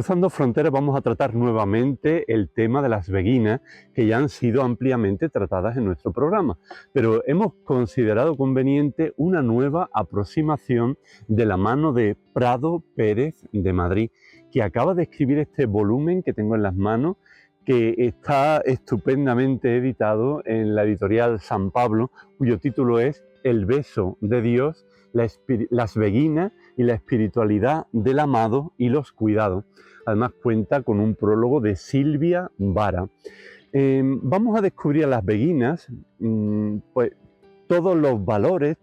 Cruzando Fronteras vamos a tratar nuevamente el tema de las beguinas, que ya han sido ampliamente tratadas en nuestro programa, pero hemos considerado conveniente una nueva aproximación de la mano de Prado Pérez de Madrid, que acaba de escribir este volumen que tengo en las manos, que está estupendamente editado en la editorial San Pablo, cuyo título es El beso de Dios, las beguinas y la espiritualidad del amado y los cuidados. Además cuenta con un prólogo de Silvia Vara. Vamos a descubrir a las beguinas, pues todos los valores,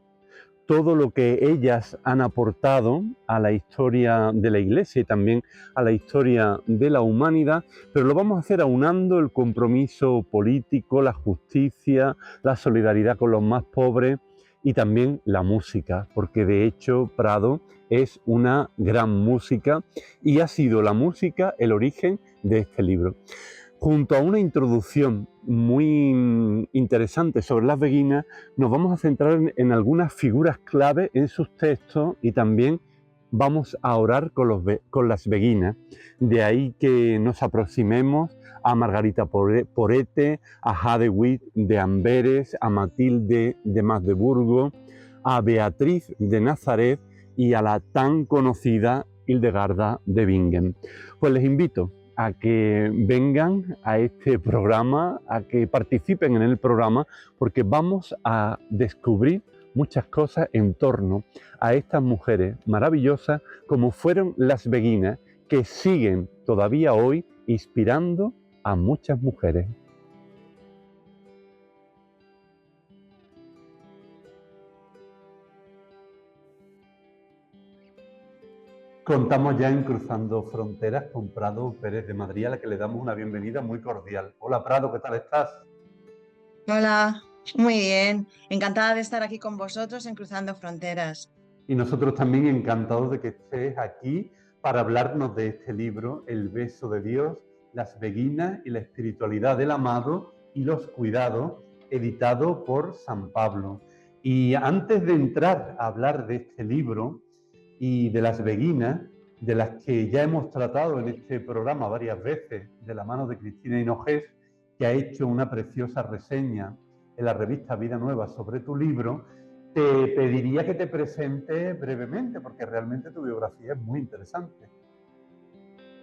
todo lo que ellas han aportado a la historia de la Iglesia y también a la historia de la humanidad, pero lo vamos a hacer aunando el compromiso político, la justicia, la solidaridad con los más pobres y también la música, porque de hecho Prado es una gran música y ha sido la música el origen de este libro. Junto a una introducción muy interesante sobre las beguinas, nos vamos a centrar en algunas figuras clave en sus textos y también vamos a orar con las beguinas. De ahí que nos aproximemos a Margarita Porete, a Jade Witt de Amberes, a Matilde de Magdeburgo, a Beatriz de Nazaret y a la tan conocida Hildegarda de Bingen. Pues les invito a que vengan a este programa, a que participen en el programa, porque vamos a descubrir muchas cosas en torno a estas mujeres maravillosas como fueron las beguinas, que siguen todavía hoy inspirando a muchas mujeres. Contamos ya en Cruzando Fronteras con Prado Pérez de Madrid, a la que le damos una bienvenida muy cordial. Hola Prado, ¿qué tal estás? Hola, muy bien. Encantada de estar aquí con vosotros en Cruzando Fronteras. Y nosotros también encantados de que estés aquí para hablarnos de este libro, El beso de Dios, las beguinas y la espiritualidad del amado y los cuidados, editado por San Pablo. Y antes de entrar a hablar de este libro y de las beguinas, de las que ya hemos tratado en este programa varias veces, de la mano de Cristina Hinojés, que ha hecho una preciosa reseña en la revista Vida Nueva sobre tu libro, te pediría que te presentes brevemente, porque realmente tu biografía es muy interesante.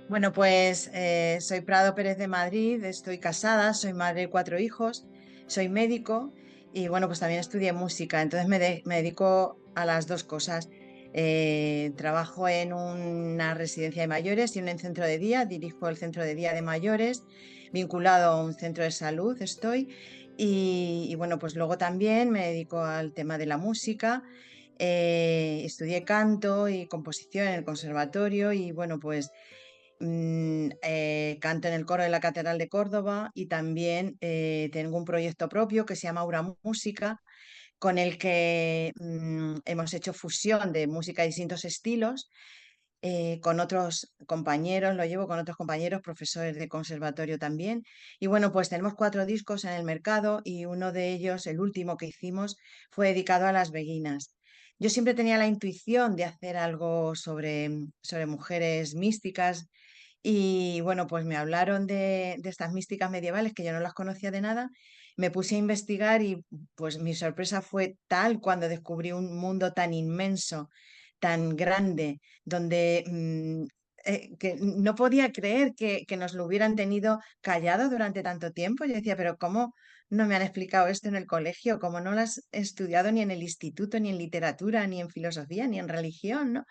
Bueno, pues soy Prado Pérez de Madrid, estoy casada, soy madre de 4 hijos, soy médico y bueno, pues también estudié música, entonces me dedico a las dos cosas. Trabajo en una residencia de mayores y en un centro de día, dirijo el centro de día de mayores, vinculado a un centro de salud estoy y bueno, pues luego también me dedico al tema de la música. Estudié canto y composición en el conservatorio y bueno, pues canto en el coro de la Catedral de Córdoba y también tengo un proyecto propio que se llama Aura Música, con el que hemos hecho fusión de música de distintos estilos. Con otros compañeros, lo llevo con otros compañeros, profesores de conservatorio también. Y bueno, pues tenemos 4 discos en el mercado y uno de ellos, el último que hicimos, fue dedicado a las beguinas. Yo siempre tenía la intuición de hacer algo sobre mujeres místicas y bueno, pues me hablaron de estas místicas medievales que yo no las conocía de nada. Me puse a investigar y pues mi sorpresa fue tal cuando descubrí un mundo tan inmenso, tan grande, donde que no podía creer que nos lo hubieran tenido callado durante tanto tiempo. Yo decía, pero ¿cómo no me han explicado esto en el colegio? ¿Cómo no lo has estudiado ni en el instituto, ni en literatura, ni en filosofía, ni en religión, ¿no?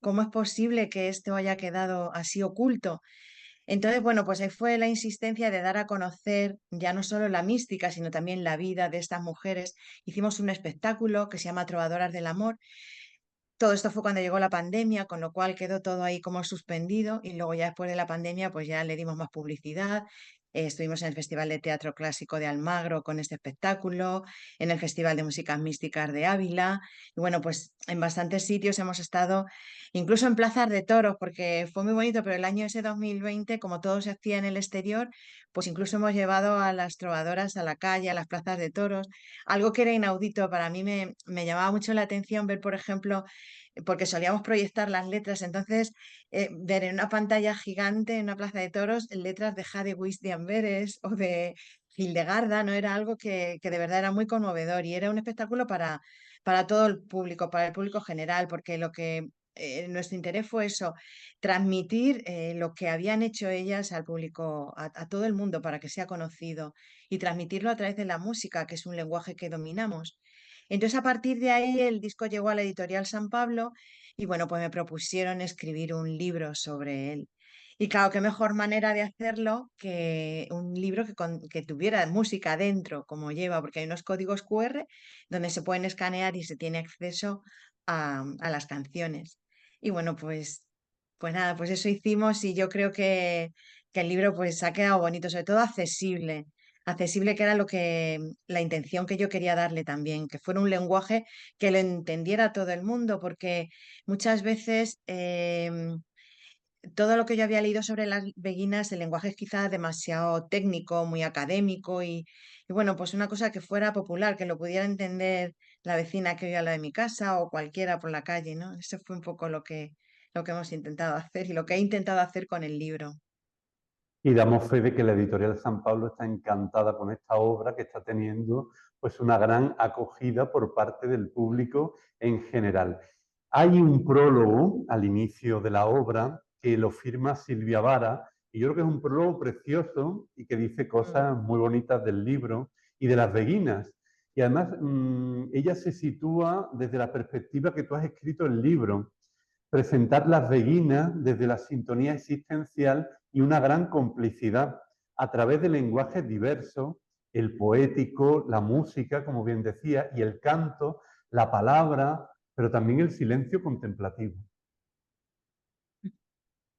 ¿Cómo es posible que esto haya quedado así oculto? Entonces, bueno, pues ahí fue la insistencia de dar a conocer ya no solo la mística, sino también la vida de estas mujeres. Hicimos un espectáculo que se llama Trovadoras del Amor. Todo esto fue cuando llegó la pandemia, con lo cual quedó todo ahí como suspendido y luego ya después de la pandemia pues ya le dimos más publicidad. Estuvimos en el Festival de Teatro Clásico de Almagro con este espectáculo, en el Festival de Músicas Místicas de Ávila y bueno, pues en bastantes sitios hemos estado, incluso en plazas de toros, porque fue muy bonito, pero el año ese 2020, como todo se hacía en el exterior, pues incluso hemos llevado a las trovadoras a la calle, a las plazas de toros, algo que era inaudito. Para mí me llamaba mucho la atención ver, por ejemplo, porque solíamos proyectar las letras, entonces ver en una pantalla gigante, en una plaza de toros, letras de Jade Wish de Amberes o de Hildegarda, ¿no? Era algo que de verdad era muy conmovedor y era un espectáculo para todo el público, para el público general, porque lo que nuestro interés fue eso, transmitir lo que habían hecho ellas al público, a todo el mundo, para que sea conocido y transmitirlo a través de la música, que es un lenguaje que dominamos. Entonces, a partir de ahí, el disco llegó a la editorial San Pablo y bueno, pues me propusieron escribir un libro sobre él. Y claro, qué mejor manera de hacerlo que un libro que tuviera música dentro, como lleva, porque hay unos códigos QR donde se pueden escanear y se tiene acceso a las canciones. Y bueno, pues nada, pues eso hicimos y yo creo que el libro pues ha quedado bonito, sobre todo accesible. Accesible, que era la intención que yo quería darle también, que fuera un lenguaje que lo entendiera todo el mundo, porque muchas veces todo lo que yo había leído sobre las beguinas, el lenguaje es quizá demasiado técnico, muy académico y bueno, pues una cosa que fuera popular, que lo pudiera entender la vecina que vive al lado de mi casa o cualquiera por la calle, ¿no? Eso fue un poco lo que hemos intentado hacer y lo que he intentado hacer con el libro. Y damos fe de que la editorial San Pablo está encantada con esta obra que está teniendo pues una gran acogida por parte del público en general. Hay un prólogo al inicio de la obra que lo firma Silvia Vara y yo creo que es un prólogo precioso y que dice Mm. cosas muy bonitas del libro y de las beguinas. Y además ella se sitúa desde la perspectiva que tú has escrito el libro, presentar las beguinas desde la sintonía existencial y una gran complicidad a través de lenguajes diversos, el poético, la música, como bien decía, y el canto, la palabra, pero también el silencio contemplativo.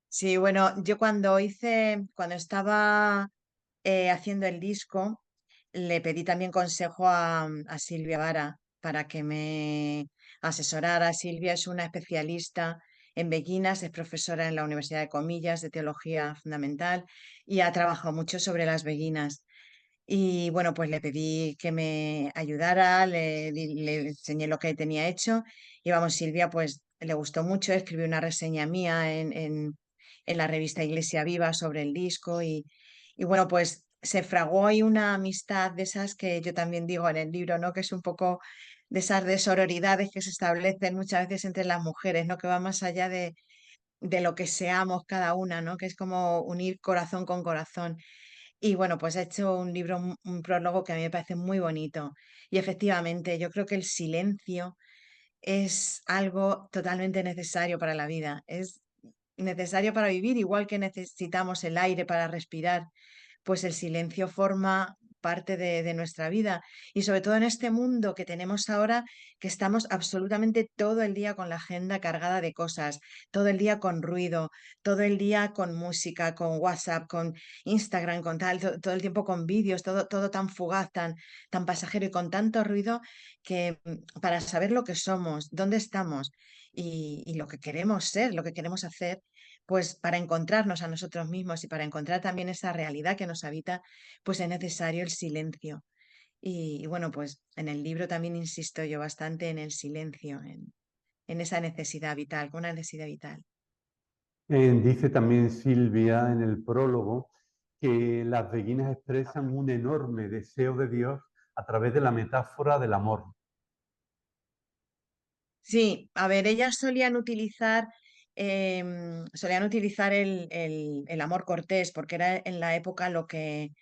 Sí, bueno, yo cuando estaba haciendo el disco, le pedí también consejo a Silvia Vara para que me asesorara. Silvia es una especialista en beguinas, es profesora en la Universidad de Comillas de Teología Fundamental y ha trabajado mucho sobre las beguinas. Y bueno, pues le pedí que me ayudara, le enseñé lo que tenía hecho y vamos, Silvia pues le gustó mucho, escribió una reseña mía en la revista Iglesia Viva sobre el disco y bueno, pues se fraguó ahí una amistad de esas que yo también digo en el libro, ¿no? Que es un poco de esas de sororidades que se establecen muchas veces entre las mujeres, ¿no? Que va más allá de lo que seamos cada una, ¿no? Que es como unir corazón con corazón. Y bueno, pues ha hecho un libro, un prólogo que a mí me parece muy bonito. Y efectivamente, yo creo que el silencio es algo totalmente necesario para la vida. Es necesario para vivir, igual que necesitamos el aire para respirar, pues el silencio forma parte de nuestra vida y sobre todo en este mundo que tenemos ahora, que estamos absolutamente todo el día con la agenda cargada de cosas, todo el día con ruido, todo el día con música, con WhatsApp, con Instagram, con tal, todo el tiempo con vídeos, todo tan fugaz, tan pasajero y con tanto ruido que para saber lo que somos, dónde estamos y lo que queremos ser, lo que queremos hacer, pues para encontrarnos a nosotros mismos y para encontrar también esa realidad que nos habita, pues es necesario el silencio. Y bueno, pues en el libro también insisto yo bastante en el silencio, en esa necesidad vital, una necesidad vital. Dice también Silvia en el prólogo que las beguinas expresan un enorme deseo de Dios a través de la metáfora del amor. Sí, a ver, ellas solían utilizar el amor cortés, porque era en la época el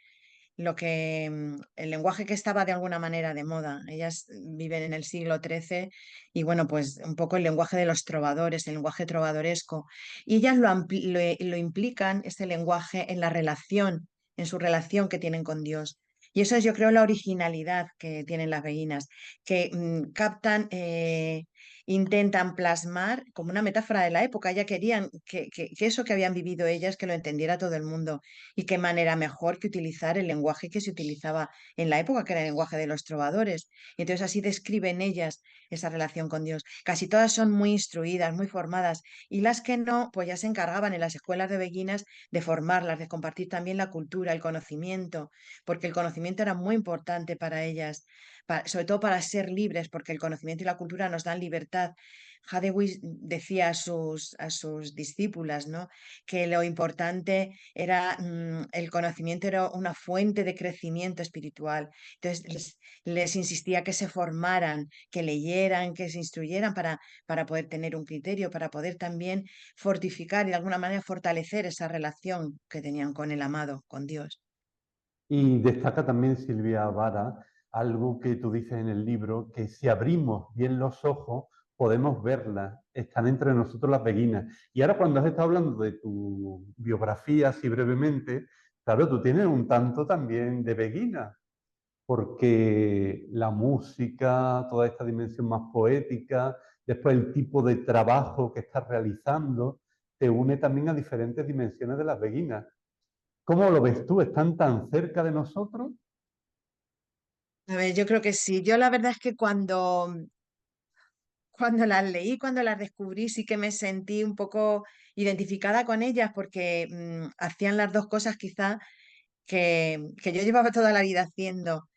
lenguaje que estaba de alguna manera de moda. Ellas viven en el siglo XIII y bueno, pues un poco el lenguaje de los trovadores, el lenguaje trovadoresco. Y ellas lo implican, este lenguaje, en la relación, en su relación que tienen con Dios. Y eso es, yo creo, la originalidad que tienen las beguinas, que captan, intentan plasmar como una metáfora de la época. Ya querían que eso que habían vivido ellas, que lo entendiera todo el mundo. Y qué manera mejor que utilizar el lenguaje que se utilizaba en la época, que era el lenguaje de los trovadores. Y entonces así describen ellas esa relación con Dios. Casi todas son muy instruidas, muy formadas, y las que no, pues ya se encargaban en las escuelas de beguinas de formarlas, de compartir también la cultura, el conocimiento, porque el conocimiento era muy importante para ellas, sobre todo para ser libres, porque el conocimiento y la cultura nos dan libertad Hathaway decía a sus discípulas, ¿no? Que lo importante era el conocimiento, era una fuente de crecimiento espiritual. Entonces les insistía que se formaran, que leyeran, que se instruyeran para poder tener un criterio, para poder también fortificar y de alguna manera fortalecer esa relación que tenían con el amado, con Dios. Y destaca también Silvia Vara algo que tú dices en el libro, que si abrimos bien los ojos podemos verlas, están entre nosotros las beguinas. Y ahora cuando has estado hablando de tu biografía así brevemente, claro, tú tienes un tanto también de beguina, porque la música, toda esta dimensión más poética, después el tipo de trabajo que estás realizando, te une también a diferentes dimensiones de las beguinas. ¿Cómo lo ves tú? ¿Están tan cerca de nosotros? A ver, yo creo que sí. Yo la verdad es que cuando las leí, cuando las descubrí, sí que me sentí un poco identificada con ellas porque hacían las dos cosas quizá que yo llevaba toda la vida haciendo.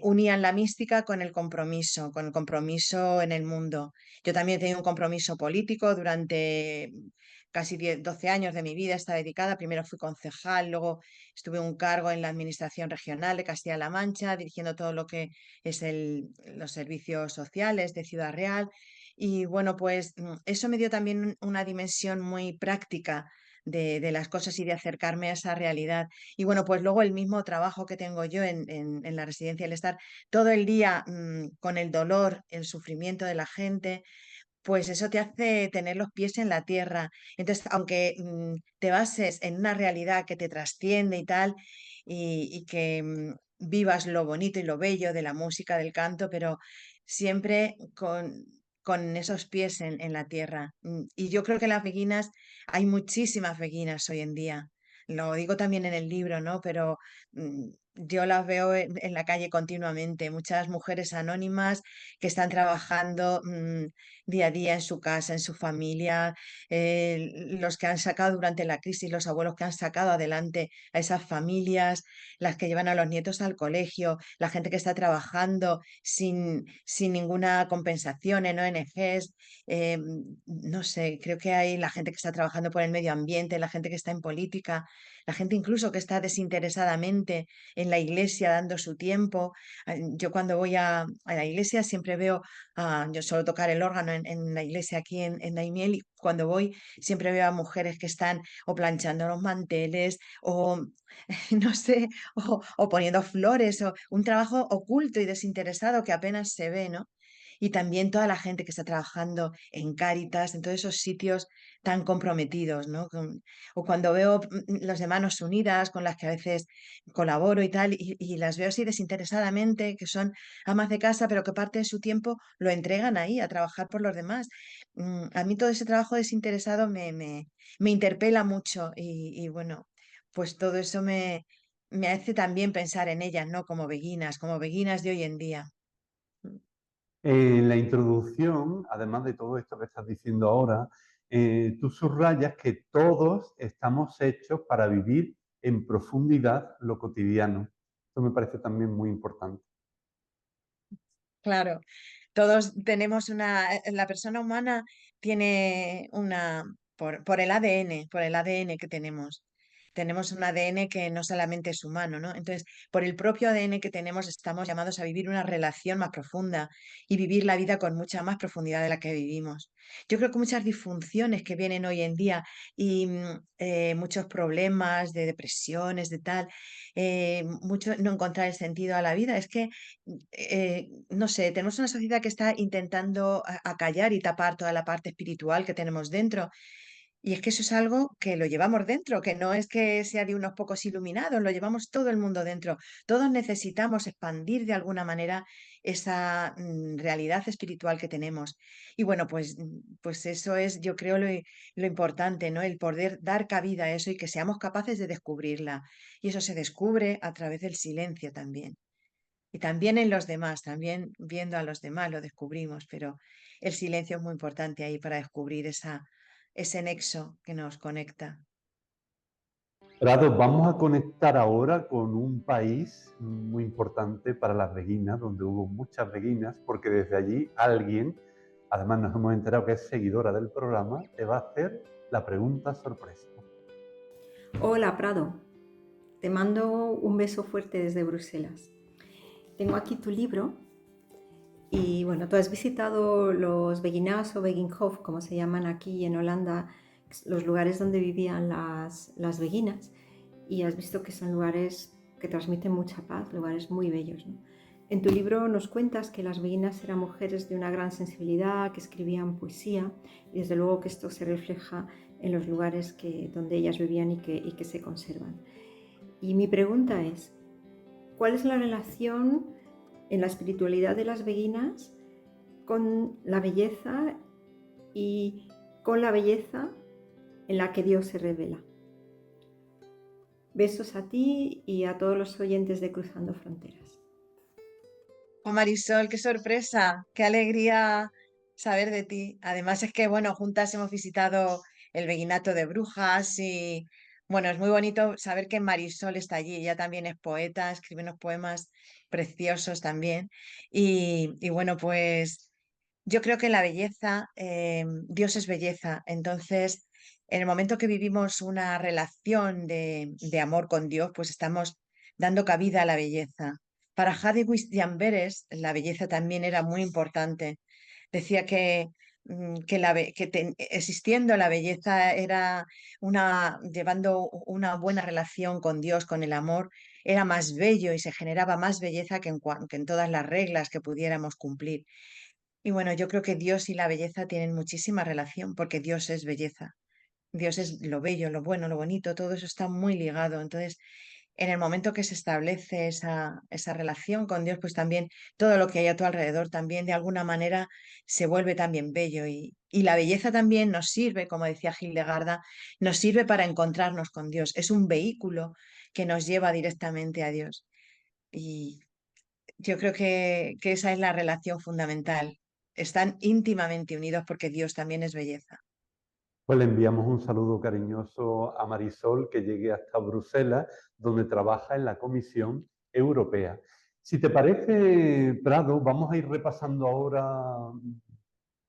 Unían la mística con el compromiso en el mundo. Yo también he tenido un compromiso político durante casi 10, 12 años de mi vida, está dedicada. Primero fui concejal, luego estuve en un cargo en la Administración Regional de Castilla-La Mancha, dirigiendo todo lo que es los servicios sociales de Ciudad Real. Y bueno, pues eso me dio también una dimensión muy práctica de las cosas y de acercarme a esa realidad. Y bueno, pues luego el mismo trabajo que tengo yo en la residencia, el estar todo el día con el dolor, el sufrimiento de la gente, pues eso te hace tener los pies en la tierra. Entonces, aunque te bases en una realidad que te trasciende y tal, y que vivas lo bonito y lo bello de la música, del canto, pero siempre con esos pies en la tierra. Y yo creo que las beguinas, hay muchísimas beguinas hoy en día. Lo digo también en el libro, ¿no? Pero yo las veo en la calle continuamente. Muchas mujeres anónimas que están trabajando día a día en su casa, en su familia, los que han sacado durante la crisis, los abuelos que han sacado adelante a esas familias, las que llevan a los nietos al colegio, la gente que está trabajando sin ninguna compensación en ONGs, eh, no sé, creo que hay la gente que está trabajando por el medio ambiente, la gente que está en política, la gente incluso que está desinteresadamente en la iglesia dando su tiempo. Yo cuando voy a la iglesia siempre veo, yo suelo tocar el órgano en la iglesia aquí en Daimiel y cuando voy siempre veo a mujeres que están o planchando los manteles o no sé, o poniendo flores o un trabajo oculto y desinteresado que apenas se ve, ¿no? Y también toda la gente que está trabajando en Cáritas, en todos esos sitios tan comprometidos, ¿no? O cuando veo los de Manos Unidas, con las que a veces colaboro y tal, y las veo así desinteresadamente, que son amas de casa, pero que parte de su tiempo lo entregan ahí a trabajar por los demás. A mí todo ese trabajo desinteresado me interpela mucho y bueno, pues todo eso me hace también pensar en ellas, ¿no? Como beguinas de hoy en día. Mm. En la introducción, además de todo esto que estás diciendo ahora, tú subrayas que todos estamos hechos para vivir en profundidad lo cotidiano. Esto me parece también muy importante. Claro, todos tenemos la persona humana tiene por el ADN, por el ADN que tenemos un ADN que no solamente es humano, ¿no? Entonces, por el propio ADN que tenemos, estamos llamados a vivir una relación más profunda y vivir la vida con mucha más profundidad de la que vivimos. Yo creo que muchas disfunciones que vienen hoy en día y muchos problemas de depresiones, de tal, mucho no encontrar el sentido a la vida, es que no sé, tenemos una sociedad que está intentando acallar y tapar toda la parte espiritual que tenemos dentro. Y es que eso es algo que lo llevamos dentro, que no es que sea de unos pocos iluminados, lo llevamos todo el mundo dentro. Todos necesitamos expandir de alguna manera esa realidad espiritual que tenemos. Y bueno, pues eso es, yo creo, lo importante, ¿no? El poder dar cabida a eso y que seamos capaces de descubrirla. Y eso se descubre a través del silencio también. Y también en los demás, también viendo a los demás lo descubrimos, pero el silencio es muy importante ahí para descubrir ese nexo que nos conecta. Prado, vamos a conectar ahora con un país muy importante para las beguinas, donde hubo muchas beguinas, porque desde allí alguien además nos hemos enterado que es seguidora del programa, te va a hacer la pregunta sorpresa. Hola, Prado. Te mando un beso fuerte desde Bruselas. Tengo aquí tu libro y bueno, tú has visitado los Beguina's o Beginhof, como se llaman aquí en Holanda, los lugares donde vivían las beguinas, y has visto que son lugares que transmiten mucha paz, lugares muy bellos, ¿no? En tu libro nos cuentas que las beguinas eran mujeres de una gran sensibilidad, que escribían poesía, y desde luego que esto se refleja en los lugares donde ellas vivían y que se conservan. Y mi pregunta es, ¿cuál es la relación en la espiritualidad de las beguinas con la belleza y con la belleza en la que Dios se revela? Besos a ti y a todos los oyentes de Cruzando Fronteras. Oh, Marisol, qué sorpresa, qué alegría saber de ti. Además es que, bueno, juntas hemos visitado el Beguinato de Brujas y, bueno, es muy bonito saber que Marisol está allí. Ella también es poeta, escribe unos poemas preciosos también. Y bueno, pues yo creo que en la belleza, Dios es belleza. Entonces, en el momento que vivimos una relación de amor con Dios, pues estamos dando cabida a la belleza. Para Jadewis de Amberes, la belleza también era muy importante. Decía que existiendo la belleza era llevando una buena relación con Dios, con el amor, era más bello y se generaba más belleza que en todas las reglas que pudiéramos cumplir. Y bueno, yo creo que Dios y la belleza tienen muchísima relación porque Dios es belleza. Dios es lo bello, lo bueno, lo bonito, todo eso está muy ligado. Entonces, en el momento que se establece esa relación con Dios, pues también todo lo que hay a tu alrededor también de alguna manera se vuelve también bello. Y la belleza también nos sirve, como decía Hildegarda, nos sirve para encontrarnos con Dios. Es un vehículo que nos lleva directamente a Dios. Y yo creo que esa es la relación fundamental. Están íntimamente unidos porque Dios también es belleza. Pues le enviamos un saludo cariñoso a Marisol, que llegue hasta Bruselas, donde trabaja en la Comisión Europea. Si te parece, Prado, vamos a ir repasando ahora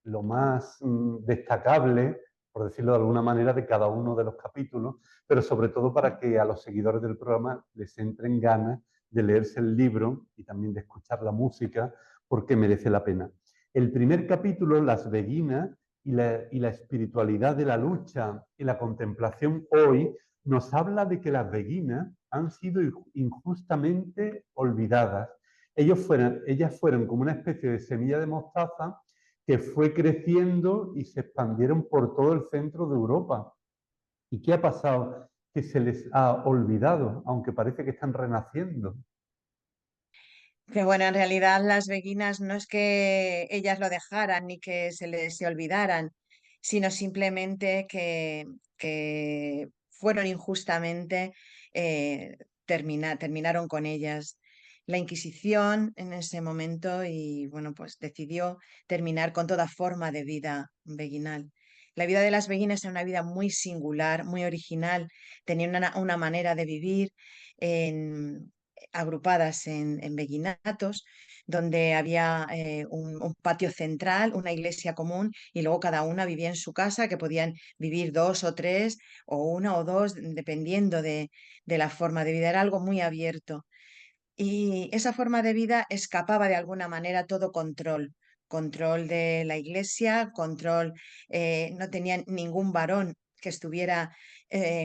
lo más destacable, por decirlo de alguna manera, de cada uno de los capítulos, pero sobre todo para que a los seguidores del programa les entren ganas de leerse el libro y también de escuchar la música, porque merece la pena. El primer capítulo, Las Beguinas y la espiritualidad de la lucha y la contemplación hoy, nos habla de que las beguinas han sido injustamente olvidadas. Ellas fueron como una especie de semilla de mostaza que fue creciendo y se expandieron por todo el centro de Europa. ¿Y qué ha pasado? Que se les ha olvidado, aunque parece que están renaciendo. Que bueno, en realidad las beguinas no es que ellas lo dejaran ni que se olvidaran, sino simplemente que fueron injustamente, terminaron con ellas la Inquisición en ese momento y bueno, pues decidió terminar con toda forma de vida beguinal. La vida de las beguinas era una vida muy singular, muy original, tenían una manera de vivir agrupadas en beguinatos, donde había un patio central, una iglesia común, y luego cada una vivía en su casa, que podían vivir dos o tres, o una o dos, dependiendo de la forma de vida. Era algo muy abierto. Y esa forma de vida escapaba de alguna manera todo control. Control de la iglesia, control, no tenían ningún varón que estuviera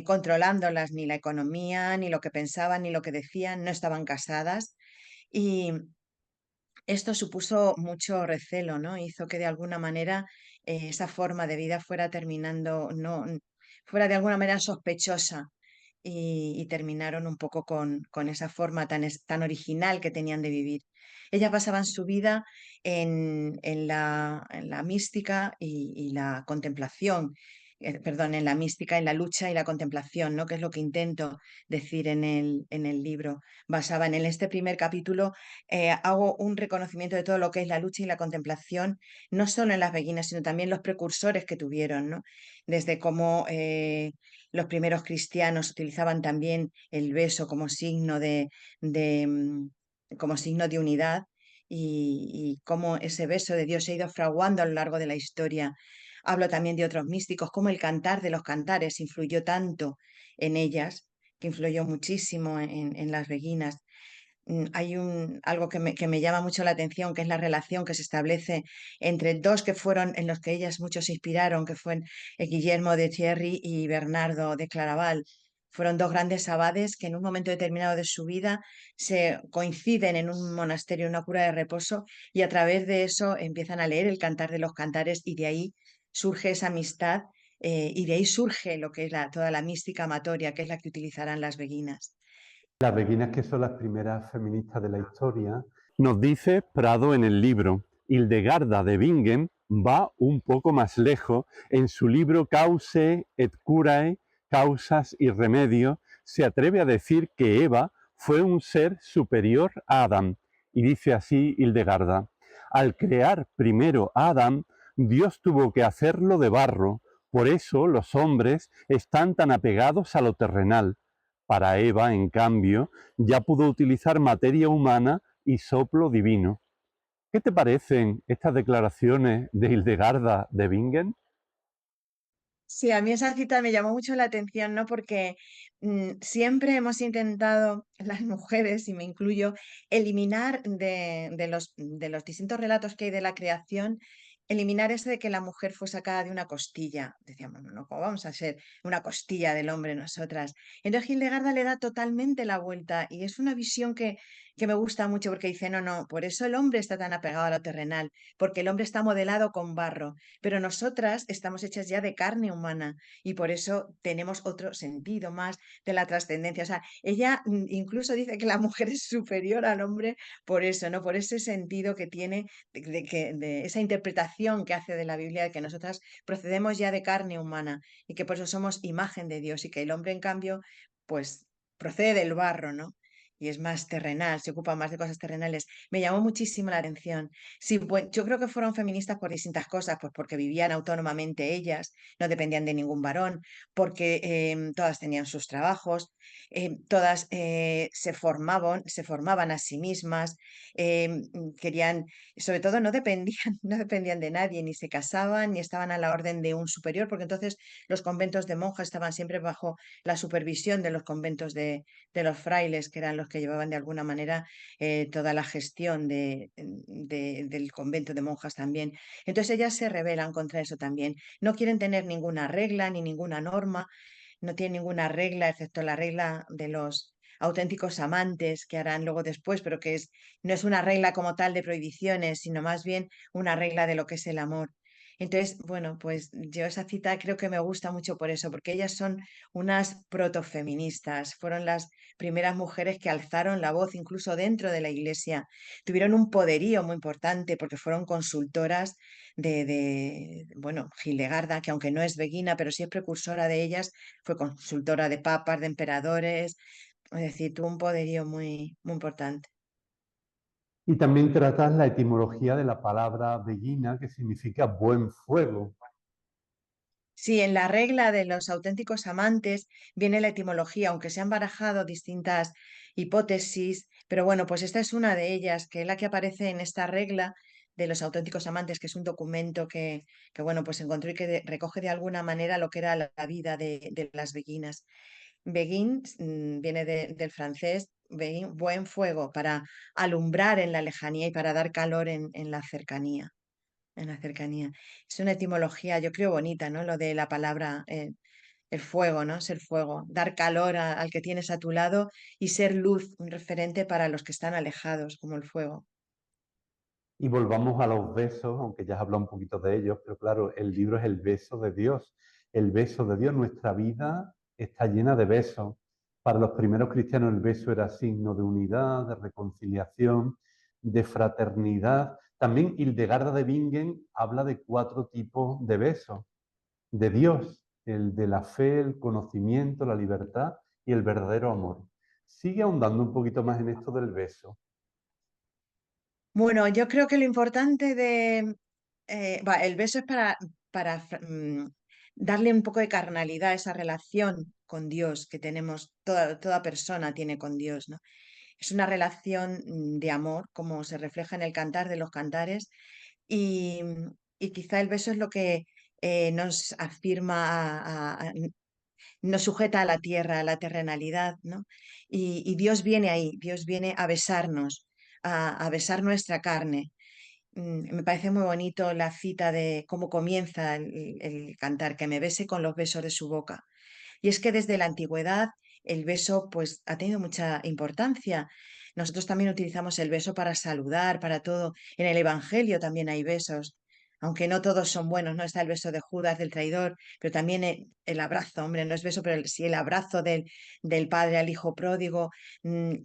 controlándolas, ni la economía, ni lo que pensaban, ni lo que decían, no estaban casadas. Y esto supuso mucho recelo, ¿no? Hizo que de alguna manera esa forma de vida fuera terminando, no, fuera de alguna manera sospechosa y terminaron un poco con esa forma tan original que tenían de vivir. Ellas pasaban su vida en la mística y la contemplación, perdón, en la mística, en la lucha y la contemplación, ¿no? Que es lo que intento decir en el libro. Basaban en este primer capítulo, hago un reconocimiento de todo lo que es la lucha y la contemplación, no solo en las beguinas, sino también los precursores que tuvieron, ¿no? Desde cómo los primeros cristianos utilizaban también el beso como signo como signo de unidad y cómo ese beso de Dios se ha ido fraguando a lo largo de la historia. Hablo también de otros místicos, cómo el cantar de los cantares influyó tanto en ellas, que influyó muchísimo en las beguinas. Hay algo que me llama mucho la atención, que es la relación que se establece entre dos que fueron en los que ellas muchos se inspiraron, que fueron Guillermo de Thierry y Bernardo de Claraval. Fueron dos grandes abades que en un momento determinado de su vida se coinciden en un monasterio, en una cura de reposo, y a través de eso empiezan a leer el Cantar de los Cantares y de ahí surge esa amistad, y de ahí surge lo que es toda la mística amatoria, que es la que utilizarán las beguinas. Las beguinas, que son las primeras feministas de la historia, nos dice Prado en el libro. Hildegarda de Bingen va un poco más lejos. En su libro Causae et Curae, Causas y Remedios, se atreve a decir que Eva fue un ser superior a Adán. Y dice así Hildegarda: al crear primero a Adán, Dios tuvo que hacerlo de barro. Por eso los hombres están tan apegados a lo terrenal. Para Eva, en cambio, ya pudo utilizar materia humana y soplo divino. ¿Qué te parecen estas declaraciones de Hildegarda de Bingen? Sí, a mí esa cita me llamó mucho la atención, ¿no? Porque siempre hemos intentado, las mujeres, y me incluyo, eliminar de los distintos relatos que hay de la creación, eliminar ese de que la mujer fue sacada de una costilla. Decíamos, no, no, ¿cómo vamos a ser una costilla del hombre nosotras? Entonces Hildegarda le da totalmente la vuelta y es una visión que me gusta mucho porque dice, no, no, por eso el hombre está tan apegado a lo terrenal, porque el hombre está modelado con barro, pero nosotras estamos hechas ya de carne humana y por eso tenemos otro sentido más de la trascendencia. O sea, ella incluso dice que la mujer es superior al hombre por eso, ¿no? Por ese sentido que tiene, de esa interpretación que hace de la Biblia, de que nosotras procedemos ya de carne humana y que por eso somos imagen de Dios y que el hombre, en cambio, pues procede del barro, ¿no? Y es más terrenal, se ocupa más de cosas terrenales. Me llamó muchísimo la atención. Sí, pues yo creo que fueron feministas por distintas cosas, pues porque vivían autónomamente ellas, no dependían de ningún varón, porque todas tenían sus trabajos, todas se formaban a sí mismas, querían, sobre todo no dependían, no dependían de nadie, ni se casaban, ni estaban a la orden de un superior, porque entonces los conventos de monjas estaban siempre bajo la supervisión de los conventos de los frailes, que eran los que llevaban de alguna manera toda la gestión del convento de monjas también. Entonces ellas se rebelan contra eso también. No quieren tener ninguna regla ni ninguna norma, no tienen ninguna regla excepto la regla de los auténticos amantes que harán luego después, pero no es una regla como tal de prohibiciones, sino más bien una regla de lo que es el amor. Entonces, bueno, pues yo esa cita creo que me gusta mucho por eso, porque ellas son unas protofeministas, fueron las primeras mujeres que alzaron la voz incluso dentro de la iglesia, tuvieron un poderío muy importante porque fueron consultoras bueno, Hildegarda, que aunque no es beguina, pero sí es precursora de ellas, fue consultora de papas, de emperadores, es decir, tuvo un poderío muy, muy importante. Y también tratas la etimología de la palabra beguina, que significa buen fuego. Sí, en la regla de los auténticos amantes viene la etimología, aunque se han barajado distintas hipótesis, pero bueno, pues esta es una de ellas, que es la que aparece en esta regla de los auténticos amantes, que es un documento que bueno, pues encontró y que recoge de alguna manera lo que era la vida de las beguinas. Beguin viene del francés, beguin, buen fuego, para alumbrar en la lejanía y para dar calor en la cercanía. En la cercanía. Es una etimología, yo creo, bonita, ¿no? Lo de la palabra, el fuego, ¿no? Ser fuego, dar calor al que tienes a tu lado y ser luz, un referente para los que están alejados, como el fuego. Y volvamos a los besos, aunque ya has hablado un poquito de ellos, pero claro, el libro es el beso de Dios. El beso de Dios, nuestra vida está llena de besos. Para los primeros cristianos el beso era signo de unidad, de reconciliación, de fraternidad. También Hildegarda de Bingen habla de 4 tipos de besos de Dios: el de la fe, el conocimiento, la libertad y el verdadero amor. Sigue ahondando un poquito más en esto del beso. Bueno, yo creo que lo importante el beso es para darle un poco de carnalidad a esa relación con Dios que tenemos, toda persona tiene con Dios, ¿no? Es una relación de amor, como se refleja en el Cantar de los Cantares, y, y quizá el beso es lo que nos afirma, nos sujeta a la tierra, a la terrenalidad, ¿no? Y Dios viene ahí, Dios viene a besarnos, a besar nuestra carne. Me parece muy bonito la cita de cómo comienza el cantar, que me bese con los besos de su boca. Y es que desde la antigüedad el beso pues ha tenido mucha importancia. Nosotros también utilizamos el beso para saludar, para todo. En el Evangelio también hay besos, aunque no todos son buenos, ¿no? Está el beso de Judas, del traidor, pero también el abrazo, hombre, no es beso, pero sí el abrazo del padre al hijo pródigo.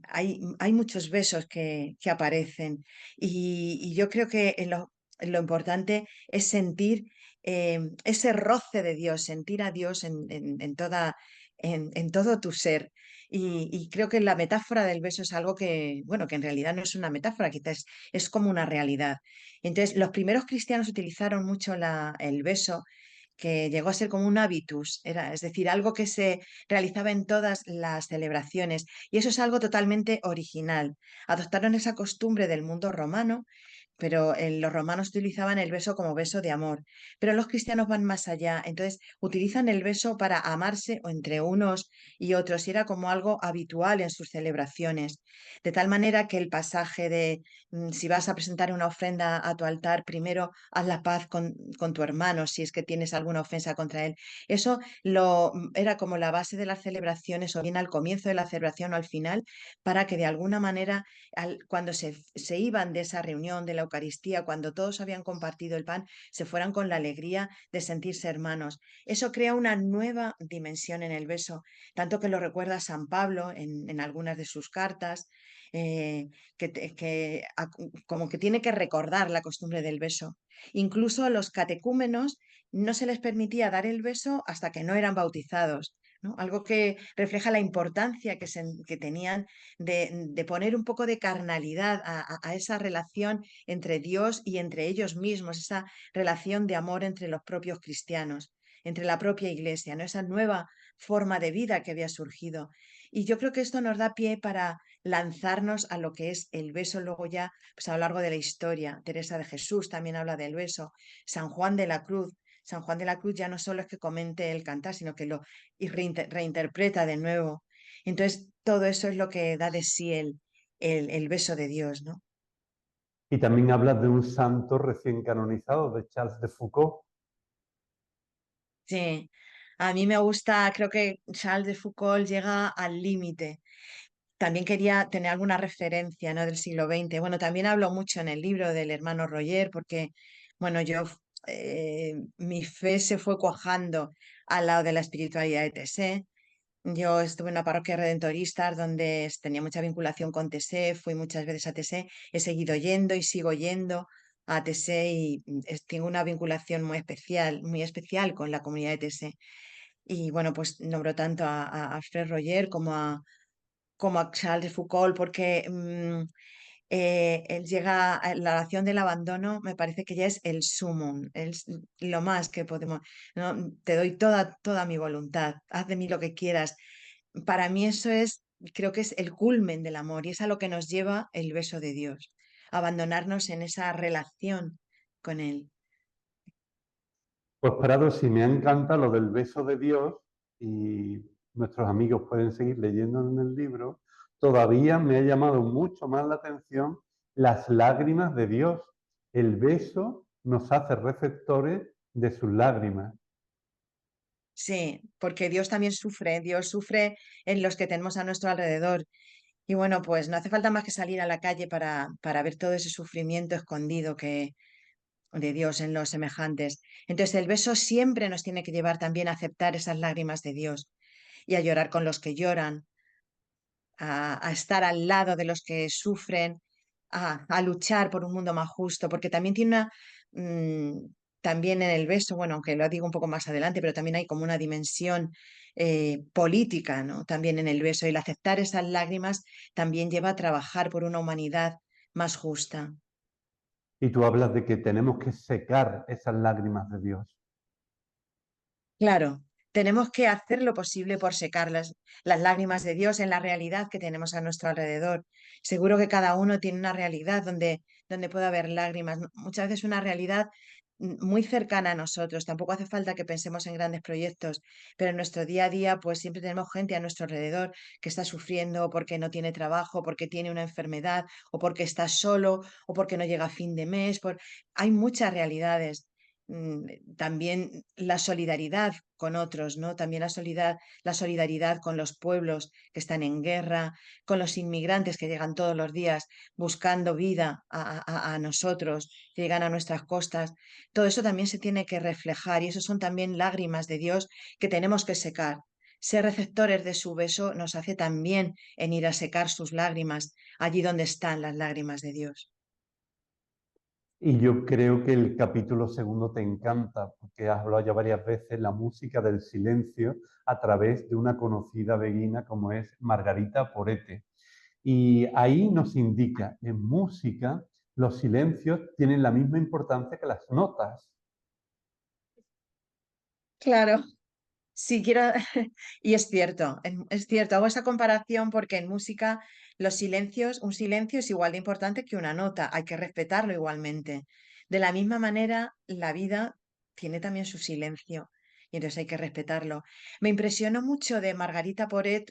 Hay muchos besos que aparecen y yo creo que en lo importante es sentir ese roce de Dios, sentir a Dios en todo tu ser. Y creo que la metáfora del beso es algo que, bueno, que en realidad no es una metáfora, quizás es como una realidad. Entonces, los primeros cristianos utilizaron mucho el beso, que llegó a ser como un hábitus, es decir, algo que se realizaba en todas las celebraciones. Y eso es algo totalmente original. Adoptaron esa costumbre del mundo romano, pero los romanos utilizaban el beso como beso de amor, pero los cristianos van más allá, entonces utilizan el beso para amarse o entre unos y otros, y era como algo habitual en sus celebraciones, de tal manera que el pasaje de si vas a presentar una ofrenda a tu altar, primero haz la paz con tu hermano, si es que tienes alguna ofensa contra él, eso era como la base de las celebraciones, o bien al comienzo de la celebración o al final, para que de alguna manera cuando se iban de esa reunión de la Eucaristía, cuando todos habían compartido el pan, se fueran con la alegría de sentirse hermanos. Eso crea una nueva dimensión en el beso, tanto que lo recuerda San Pablo en algunas de sus cartas, como que tiene que recordar la costumbre del beso. Incluso a los catecúmenos no se les permitía dar el beso hasta que no eran bautizados, ¿no? Algo que refleja la importancia que tenían de poner un poco de carnalidad a esa relación entre Dios y entre ellos mismos, esa relación de amor entre los propios cristianos, entre la propia iglesia, ¿no? Esa nueva forma de vida que había surgido. Y yo creo que esto nos da pie para lanzarnos a lo que es el beso luego ya pues a lo largo de la historia. Teresa de Jesús también habla del beso, San Juan de la Cruz. San Juan de la Cruz ya no solo es que comente el cantar, sino que lo reinterpreta de nuevo. Entonces, todo eso es lo que da de sí el beso de Dios, ¿no? Y también hablas de un santo recién canonizado, de Charles de Foucault. Sí, a mí me gusta, creo que Charles de Foucault llega al límite. También quería tener alguna referencia, ¿no? Del siglo XX. Bueno, también hablo mucho en el libro del hermano Roger, porque, bueno, mi fe se fue cuajando al lado de la espiritualidad de Tessé. Yo estuve en una parroquia redentorista donde tenía mucha vinculación con Tessé, fui muchas veces a Tessé, he seguido yendo y sigo yendo a Tessé y tengo una vinculación muy especial con la comunidad de Tessé. Y bueno, pues nombro tanto a Fred Roger como a Charles de Foucault porque él llega a la oración del abandono, me parece que ya es el sumum, es lo más que podemos, ¿no? Te doy toda mi voluntad, haz de mí lo que quieras. Para mí eso es, creo que es el culmen del amor y es a lo que nos lleva el beso de Dios, abandonarnos en esa relación con Él. Pues Prado, si me encanta lo del beso de Dios y nuestros amigos pueden seguir leyendo en el libro, todavía me ha llamado mucho más la atención las lágrimas de Dios. El beso nos hace receptores de sus lágrimas. Sí, porque Dios también sufre, Dios sufre en los que tenemos a nuestro alrededor. Y bueno, pues no hace falta más que salir a la calle para ver todo ese sufrimiento escondido de Dios en los semejantes. Entonces el beso siempre nos tiene que llevar también a aceptar esas lágrimas de Dios y a llorar con los que lloran, a estar al lado de los que sufren, a luchar por un mundo más justo, porque también también en el beso, bueno, aunque lo digo un poco más adelante, pero también hay como una dimensión política, ¿no? También en el beso, y el aceptar esas lágrimas también lleva a trabajar por una humanidad más justa. Y tú hablas de que tenemos que secar esas lágrimas de Dios. Claro, tenemos que hacer lo posible por secar las lágrimas de Dios en la realidad que tenemos a nuestro alrededor. Seguro que cada uno tiene una realidad donde puede haber lágrimas, muchas veces una realidad muy cercana a nosotros. Tampoco hace falta que pensemos en grandes proyectos, pero en nuestro día a día pues siempre tenemos gente a nuestro alrededor que está sufriendo porque no tiene trabajo, porque tiene una enfermedad o porque está solo o porque no llega a fin de mes. Hay muchas realidades. También la solidaridad con otros, ¿no? También la solidaridad con los pueblos que están en guerra, con los inmigrantes que llegan todos los días buscando vida a nosotros, que llegan a nuestras costas. Todo eso también se tiene que reflejar y eso son también lágrimas de Dios que tenemos que secar. Ser receptores de su beso nos hace también en ir a secar sus lágrimas allí donde están las lágrimas de Dios. Y yo creo que el capítulo segundo te encanta, porque has hablado ya varias veces la música del silencio a través de una conocida beguina como es Margarita Porete. Y ahí nos indica, en música, los silencios tienen la misma importancia que las notas. Claro, sí, quiero, y es cierto, hago esa comparación porque en música un silencio es igual de importante que una nota, hay que respetarlo igualmente. De la misma manera, la vida tiene también su silencio y entonces hay que respetarlo. Me impresionó mucho de Margarita Poret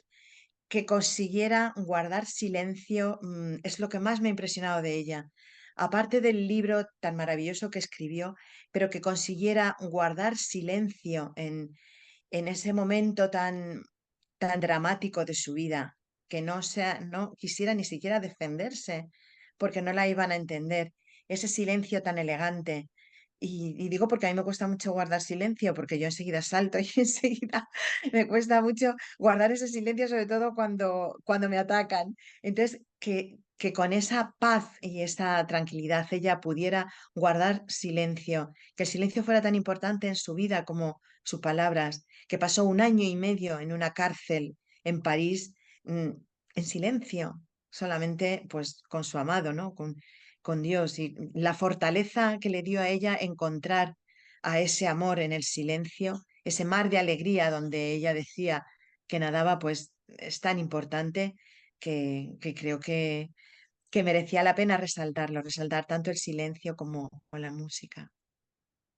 que consiguiera guardar silencio, es lo que más me ha impresionado de ella. Aparte del libro tan maravilloso que escribió, pero que consiguiera guardar silencio en ese momento tan dramático de su vida, que no quisiera ni siquiera defenderse, porque no la iban a entender. Ese silencio tan elegante. Y digo porque a mí me cuesta mucho guardar silencio, porque yo enseguida salto y enseguida me cuesta mucho guardar ese silencio, sobre todo cuando me atacan. Entonces, que con esa paz y esa tranquilidad ella pudiera guardar silencio, que el silencio fuera tan importante en su vida como sus palabras, que pasó 1 año y medio en una cárcel en París, en silencio, solamente pues con su amado, ¿no? Con Dios y la fortaleza que le dio a ella encontrar a ese amor en el silencio, ese mar de alegría donde ella decía que nadaba, pues es tan importante que creo que merecía la pena resaltarlo, resaltar tanto el silencio como la música.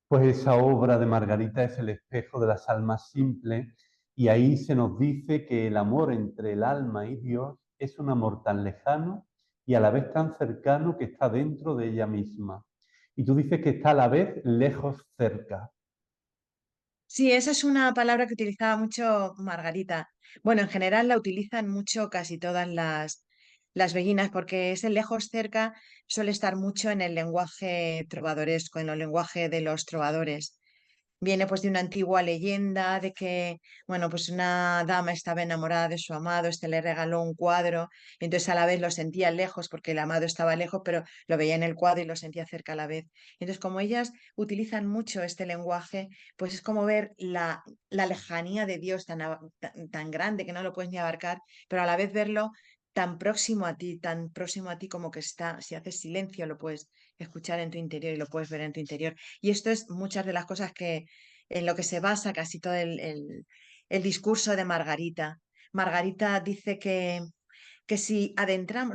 Pues esa obra de Margarita es el espejo de las almas simples y ahí se nos dice que el amor entre el alma y Dios es un amor tan lejano y a la vez tan cercano que está dentro de ella misma. Y tú dices que está a la vez lejos cerca. Sí, esa es una palabra que utilizaba mucho Margarita. Bueno, en general la utilizan mucho casi todas las beguinas, porque ese lejos cerca suele estar mucho en el lenguaje trovadoresco, en el lenguaje de los trovadores. Viene pues de una antigua leyenda de que, bueno, pues una dama estaba enamorada de su amado, este le regaló un cuadro, y entonces a la vez lo sentía lejos porque el amado estaba lejos, pero lo veía en el cuadro y lo sentía cerca a la vez. Entonces, como ellas utilizan mucho este lenguaje, pues es como ver la lejanía de Dios tan grande que no lo puedes ni abarcar, pero a la vez verlo tan próximo a ti como que está, si haces silencio, lo puedes escuchar en tu interior y lo puedes ver en tu interior. Y esto es muchas de las cosas en lo que se basa casi todo el discurso de Margarita. Margarita dice que si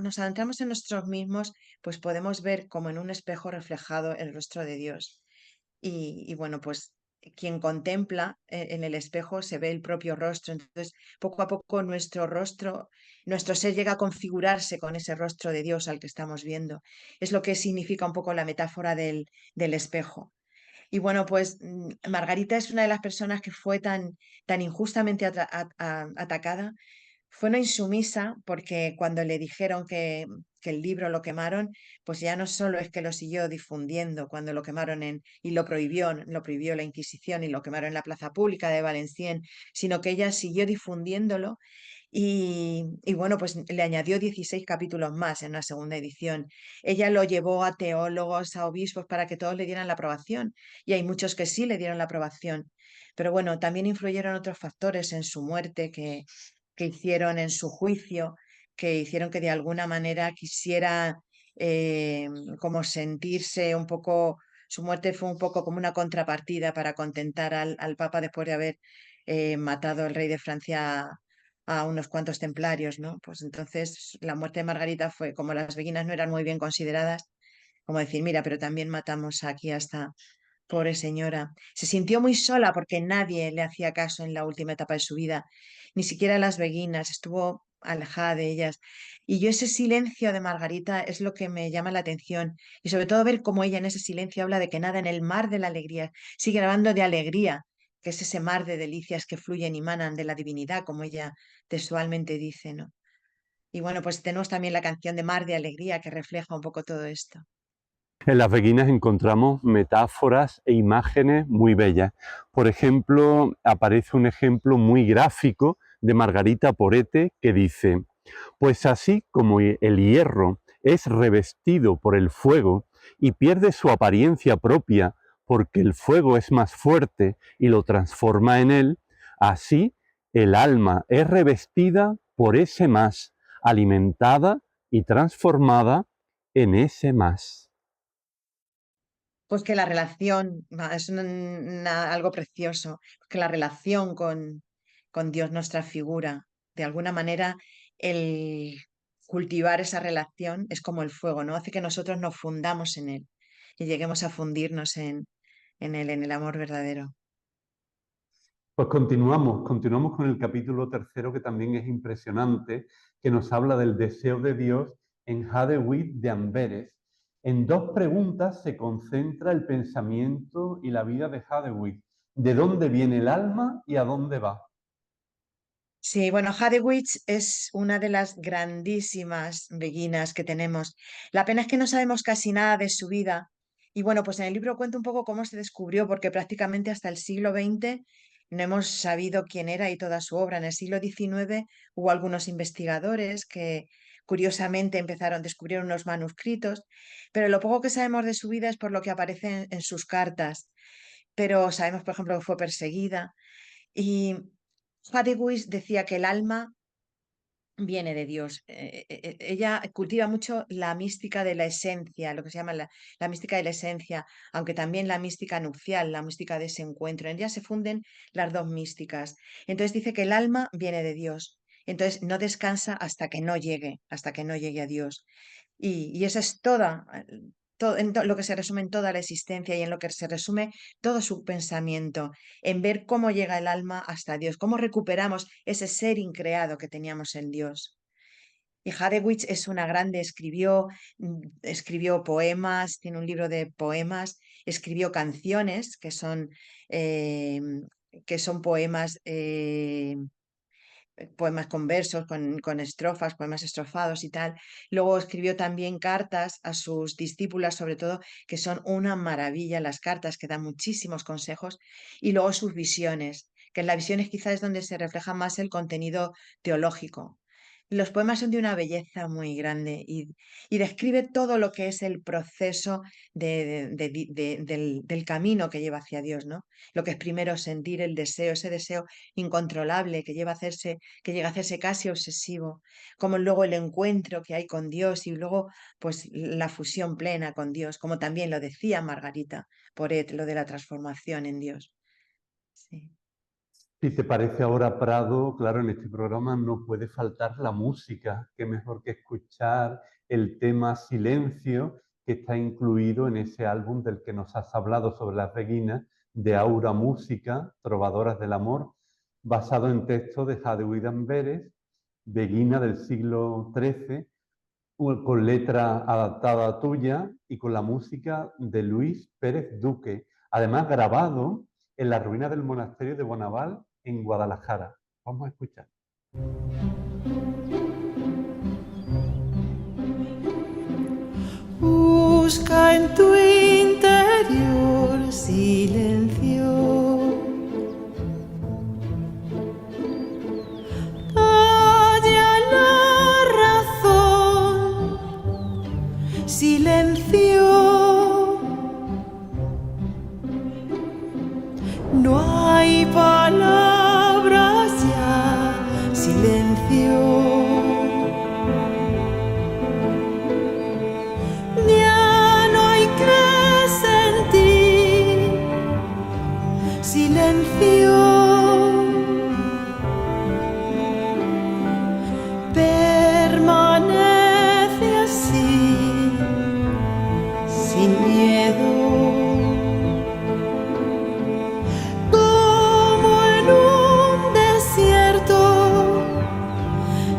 nos adentramos en nosotros mismos, pues podemos ver como en un espejo reflejado el rostro de Dios. Y bueno, pues quien contempla en el espejo se ve el propio rostro. Entonces, poco a poco nuestro rostro, nuestro ser llega a configurarse con ese rostro de Dios al que estamos viendo. Es lo que significa un poco la metáfora del espejo. Y bueno, pues Margarita es una de las personas que fue tan injustamente atacada. Fue una insumisa porque cuando le dijeron que el libro lo quemaron, pues ya no solo es que lo siguió difundiendo cuando lo quemaron y lo prohibió la Inquisición y lo quemaron en la plaza pública de Valenciennes, sino que ella siguió difundiéndolo y bueno, pues le añadió 16 capítulos más en una segunda edición. Ella lo llevó a teólogos, a obispos, para que todos le dieran la aprobación. Y hay muchos que sí le dieron la aprobación. Pero bueno, también influyeron otros factores en su muerte que hicieron en su juicio, que hicieron que de alguna manera quisiera eh, como sentirse un poco, su muerte fue un poco como una contrapartida para contentar al Papa después de haber matado el rey de Francia a unos cuantos templarios, ¿no? Pues entonces la muerte de Margarita fue, como las beguinas no eran muy bien consideradas, como decir, mira, pero también matamos aquí a esta pobre señora. Se sintió muy sola porque nadie le hacía caso en la última etapa de su vida, ni siquiera las beguinas, estuvo alejada de ellas. Y yo ese silencio de Margarita es lo que me llama la atención y sobre todo ver cómo ella en ese silencio habla de que nada en el mar de la alegría, sigue hablando de alegría, que es ese mar de delicias que fluyen y manan de la divinidad, como ella textualmente dice, ¿no? Y bueno, pues tenemos también la canción de Mar de Alegría que refleja un poco todo esto. En las beguinas encontramos metáforas e imágenes muy bellas. Por ejemplo, aparece un ejemplo muy gráfico de Margarita Porete que dice: pues así como el hierro es revestido por el fuego y pierde su apariencia propia porque el fuego es más fuerte y lo transforma en él, así el alma es revestida por ese más, alimentada y transformada en ese más. Pues que la relación, es algo precioso, que la relación con Dios nos transfigura. De alguna manera, el cultivar esa relación es como el fuego, ¿no? Hace que nosotros nos fundamos en él y lleguemos a fundirnos en él, en el amor verdadero. Pues continuamos con el capítulo tercero, que también es impresionante, que nos habla del deseo de Dios en Hadewit de Amberes. En dos preguntas se concentra el pensamiento y la vida de Hadewit: ¿de dónde viene el alma y a dónde va? Sí, bueno, Hadewitz es una de las grandísimas beguinas que tenemos. La pena es que no sabemos casi nada de su vida. Y bueno, pues en el libro cuento un poco cómo se descubrió, porque prácticamente hasta el siglo XX no hemos sabido quién era y toda su obra. En el siglo XIX hubo algunos investigadores que curiosamente descubrieron unos manuscritos, pero lo poco que sabemos de su vida es por lo que aparece en sus cartas. Pero sabemos, por ejemplo, que fue perseguida. Y Hadewitz decía que el alma viene de Dios. Ella cultiva mucho la mística de la esencia, lo que se llama la mística de la esencia, aunque también la mística nupcial, la mística de ese encuentro. En ella se funden las dos místicas. Entonces dice que el alma viene de Dios. Entonces no descansa hasta que no llegue a Dios. Y esa es lo que se resume en toda la existencia y en lo que se resume todo su pensamiento, en ver cómo llega el alma hasta Dios, cómo recuperamos ese ser increado que teníamos en Dios. Y Hadewitz es una grande, escribió poemas, tiene un libro de poemas, escribió canciones eh, que son poemas. Poemas con versos, con estrofas, poemas estrofados y tal. Luego escribió también cartas a sus discípulas, sobre todo, que son una maravilla las cartas, que dan muchísimos consejos. Y luego sus visiones, que en las visiones quizás es donde se refleja más el contenido teológico. Los poemas son de una belleza muy grande y describe todo lo que es el proceso del camino que lleva hacia Dios, ¿no? Lo que es primero sentir el deseo, ese deseo incontrolable que llega a hacerse casi obsesivo, como luego el encuentro que hay con Dios y luego pues la fusión plena con Dios, como también lo decía Margarita Poret, lo de la transformación en Dios. Sí. Si te parece ahora, Prado, claro, en este programa no puede faltar la música. Qué mejor que escuchar el tema Silencio, que está incluido en ese álbum del que nos has hablado sobre las beguinas, de Aura Música, Trovadoras del Amor, basado en textos de Hadewit Amberes, beguina del siglo XIII, con letra adaptada tuya y con la música de Luis Pérez Duque, además grabado en las ruinas del monasterio de Bonaval, en Guadalajara. Vamos a escuchar. Busca en tu interior silencio. Calla la razón. Silencio. No hay palabras ya. Silencio. Ya no hay que sentir.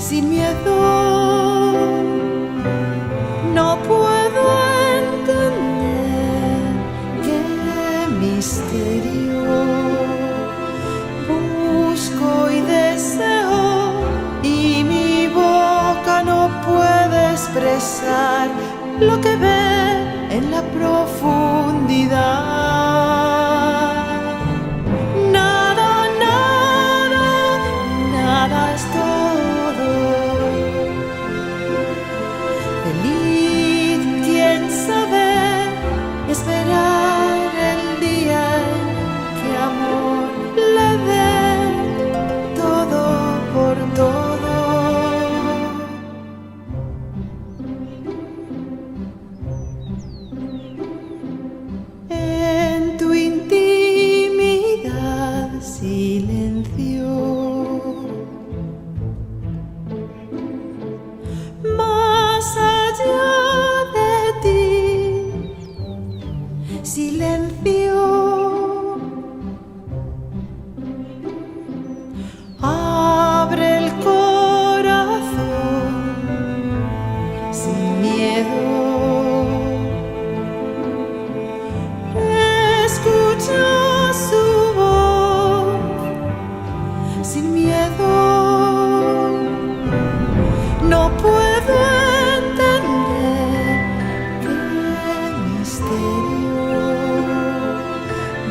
sin miedo. No puedo entender qué misterio busco y deseo, y mi boca no puede expresar lo que ve en la profundidad. Nada, nada, nada es todo. Feliz quien sabe esperar el día que amor le dé todo por todo. En tu intimidad silencio, más allá de ti, silencio. Abre el corazón sin miedo. Escucha su voz sin miedo. No puedo entender qué misterio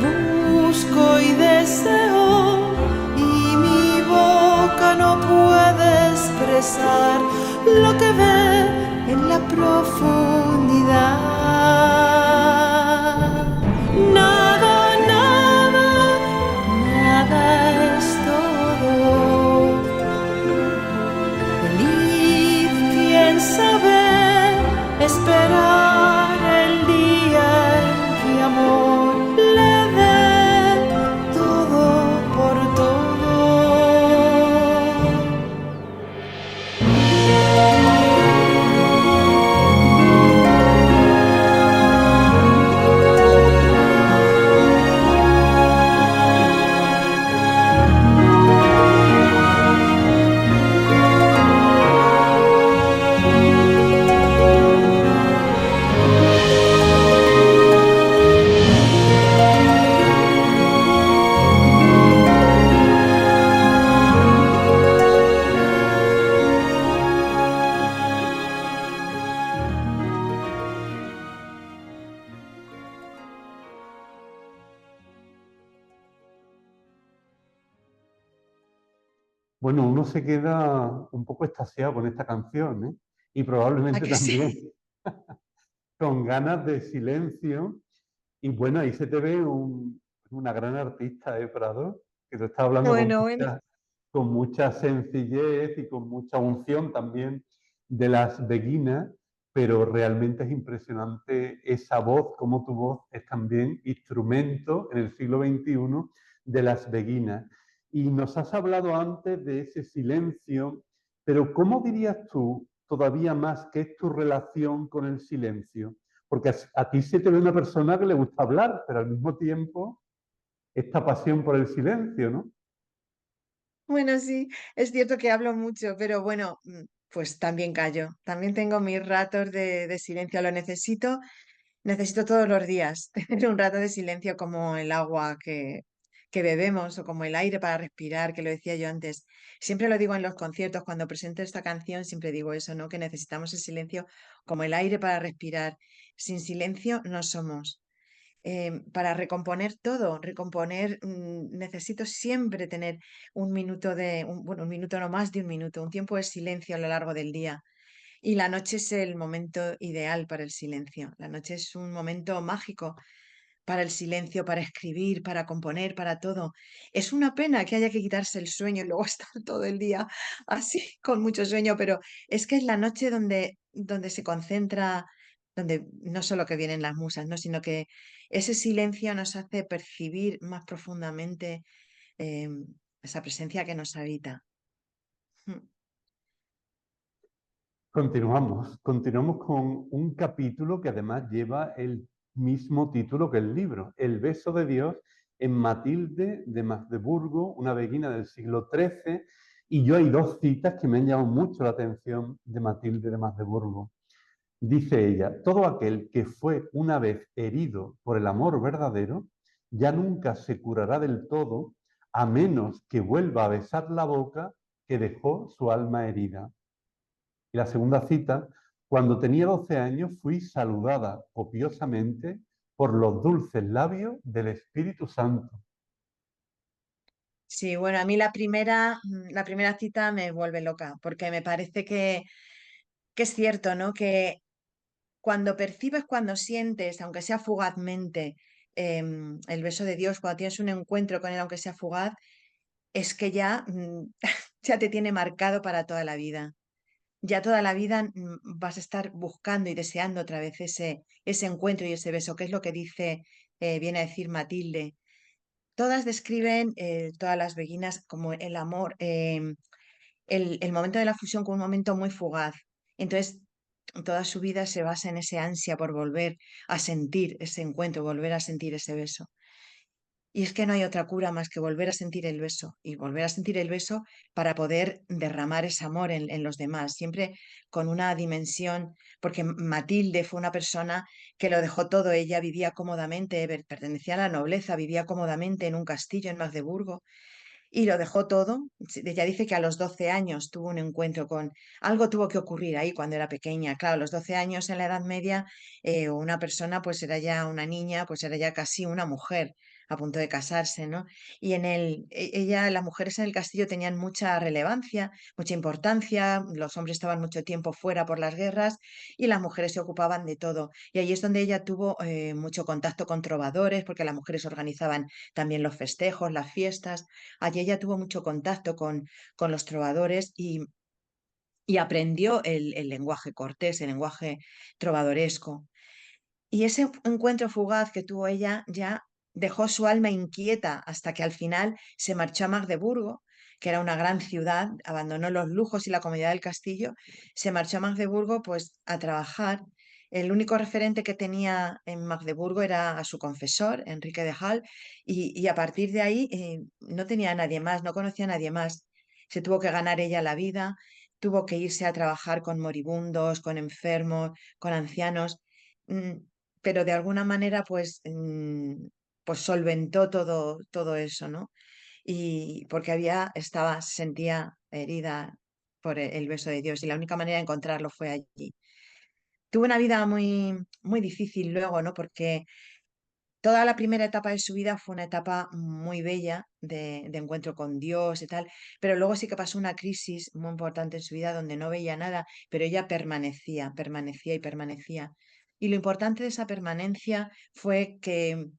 busco y deseo, y mi boca no puede expresar lo que ve en la profundidad. Nada, nada, nada es todo. Feliz quien sabe esperar el día en que amor le dé todo por todo. Bueno, uno se queda un poco extasiado con esta canción, ¿eh? Y ¿A probablemente que sí? también con ganas de silencio. Y bueno, ahí se te ve una gran artista, ¿eh, Prado? Que te está hablando Bueno, bueno. con mucha sencillez y con mucha unción también de las beguinas, pero realmente es impresionante esa voz, como tu voz es también instrumento en el siglo XXI de las beguinas. Y nos has hablado antes de ese silencio, pero ¿cómo dirías tú todavía más qué es tu relación con el silencio? Porque a ti se te ve una persona que le gusta hablar, pero al mismo tiempo esta pasión por el silencio, ¿no? Bueno, sí, es cierto que hablo mucho, pero bueno, pues también callo. También tengo mis ratos de silencio, lo necesito. Necesito todos los días tener un rato de silencio como el agua que bebemos o como el aire para respirar, que lo decía yo antes. Siempre lo digo en los conciertos, cuando presento esta canción, siempre digo eso, ¿no? Que necesitamos el silencio como el aire para respirar. Sin silencio no somos. Para recomponer todo, necesito siempre tener un minuto bueno, un minuto no más de un minuto, un tiempo de silencio a lo largo del día. Y la noche es el momento ideal para el silencio. La noche es un momento mágico para el silencio, para escribir, para componer, para todo. Es una pena que haya que quitarse el sueño y luego estar todo el día así con mucho sueño, pero es que es la noche donde se concentra, donde no solo que vienen las musas, ¿no? Sino que ese silencio nos hace percibir más profundamente eh, esa presencia que nos habita. Mm. Continuamos con un capítulo que además lleva el mismo título que el libro, El beso de Dios en Matilde de Magdeburgo, una beguina del siglo XIII, Y yo hay dos citas que me han llamado mucho la atención de Matilde de Magdeburgo. Dice ella, todo aquel que fue una vez herido por el amor verdadero, ya nunca se curará del todo, a menos que vuelva a besar la boca que dejó su alma herida. Y la segunda cita, cuando tenía 12 años fui saludada copiosamente por los dulces labios del Espíritu Santo. Sí, bueno, a mí la primera cita me vuelve loca, porque me parece que es cierto, ¿no? Que cuando percibes, cuando sientes, aunque sea fugazmente, el beso de Dios, cuando tienes un encuentro con Él, aunque sea fugaz, es que ya, ya te tiene marcado para toda la vida. Ya toda la vida vas a estar buscando y deseando otra vez ese encuentro y ese beso, que es lo que dice, viene a decir Matilde. Todas describen, todas las beguinas, como el amor, el momento de la fusión como un momento muy fugaz. Entonces, toda su vida se basa en ese ansia por volver a sentir ese encuentro, volver a sentir ese beso. Y es que no hay otra cura más que volver a sentir el beso y volver a sentir el beso para poder derramar ese amor en los demás, siempre con una dimensión, porque Matilde fue una persona que lo dejó todo, ella vivía cómodamente, pertenecía a la nobleza, vivía cómodamente en un castillo en Magdeburgo y lo dejó todo. Sí, ella dice que a los 12 años tuvo un encuentro con... Algo tuvo que ocurrir ahí cuando era pequeña. Claro, a los 12 años en la Edad Media, una persona pues era ya una niña, pues era ya casi una mujer a punto de casarse, ¿no? Y ella, las mujeres en el castillo tenían mucha relevancia, mucha importancia, los hombres estaban mucho tiempo fuera por las guerras y las mujeres se ocupaban de todo. Y ahí es donde ella tuvo mucho contacto con trovadores, porque las mujeres organizaban también los festejos, las fiestas. Allí ella tuvo mucho contacto con los trovadores y aprendió el lenguaje cortés, el lenguaje trovadoresco. Y ese encuentro fugaz que tuvo ella ya dejó su alma inquieta hasta que al final se marchó a Magdeburgo, que era una gran ciudad, abandonó los lujos y la comodidad del castillo, se marchó a Magdeburgo pues a trabajar. El único referente que tenía en Magdeburgo era a su confesor, Enrique de Hall, y a partir de ahí no tenía a nadie más, no conocía a nadie más. Se tuvo que ganar ella la vida, tuvo que irse a trabajar con moribundos, con enfermos, con ancianos. Mm, pero de alguna manera pues, pues solventó todo eso, ¿no? Y porque se sentía herida por el beso de Dios y la única manera de encontrarlo fue allí. Tuvo una vida muy, muy difícil luego, ¿no? Porque toda la primera etapa de su vida fue una etapa muy bella de encuentro con Dios y tal, pero luego sí que pasó una crisis muy importante en su vida donde no veía nada, pero ella permanecía, permanecía y permanecía. Y lo importante de esa permanencia fue que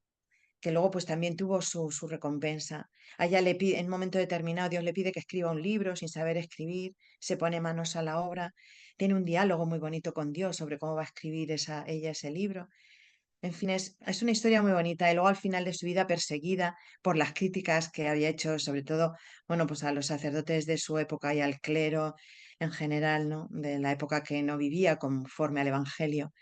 luego pues también tuvo su recompensa. A ella le pide, en un momento determinado, Dios le pide que escriba un libro sin saber escribir, se pone manos a la obra, tiene un diálogo muy bonito con Dios sobre cómo va a escribir ella ese libro. En fin, es una historia muy bonita y luego al final de su vida perseguida por las críticas que había hecho, sobre todo, bueno, pues a los sacerdotes de su época y al clero en general, ¿no? De la época que no vivía conforme al Evangelio.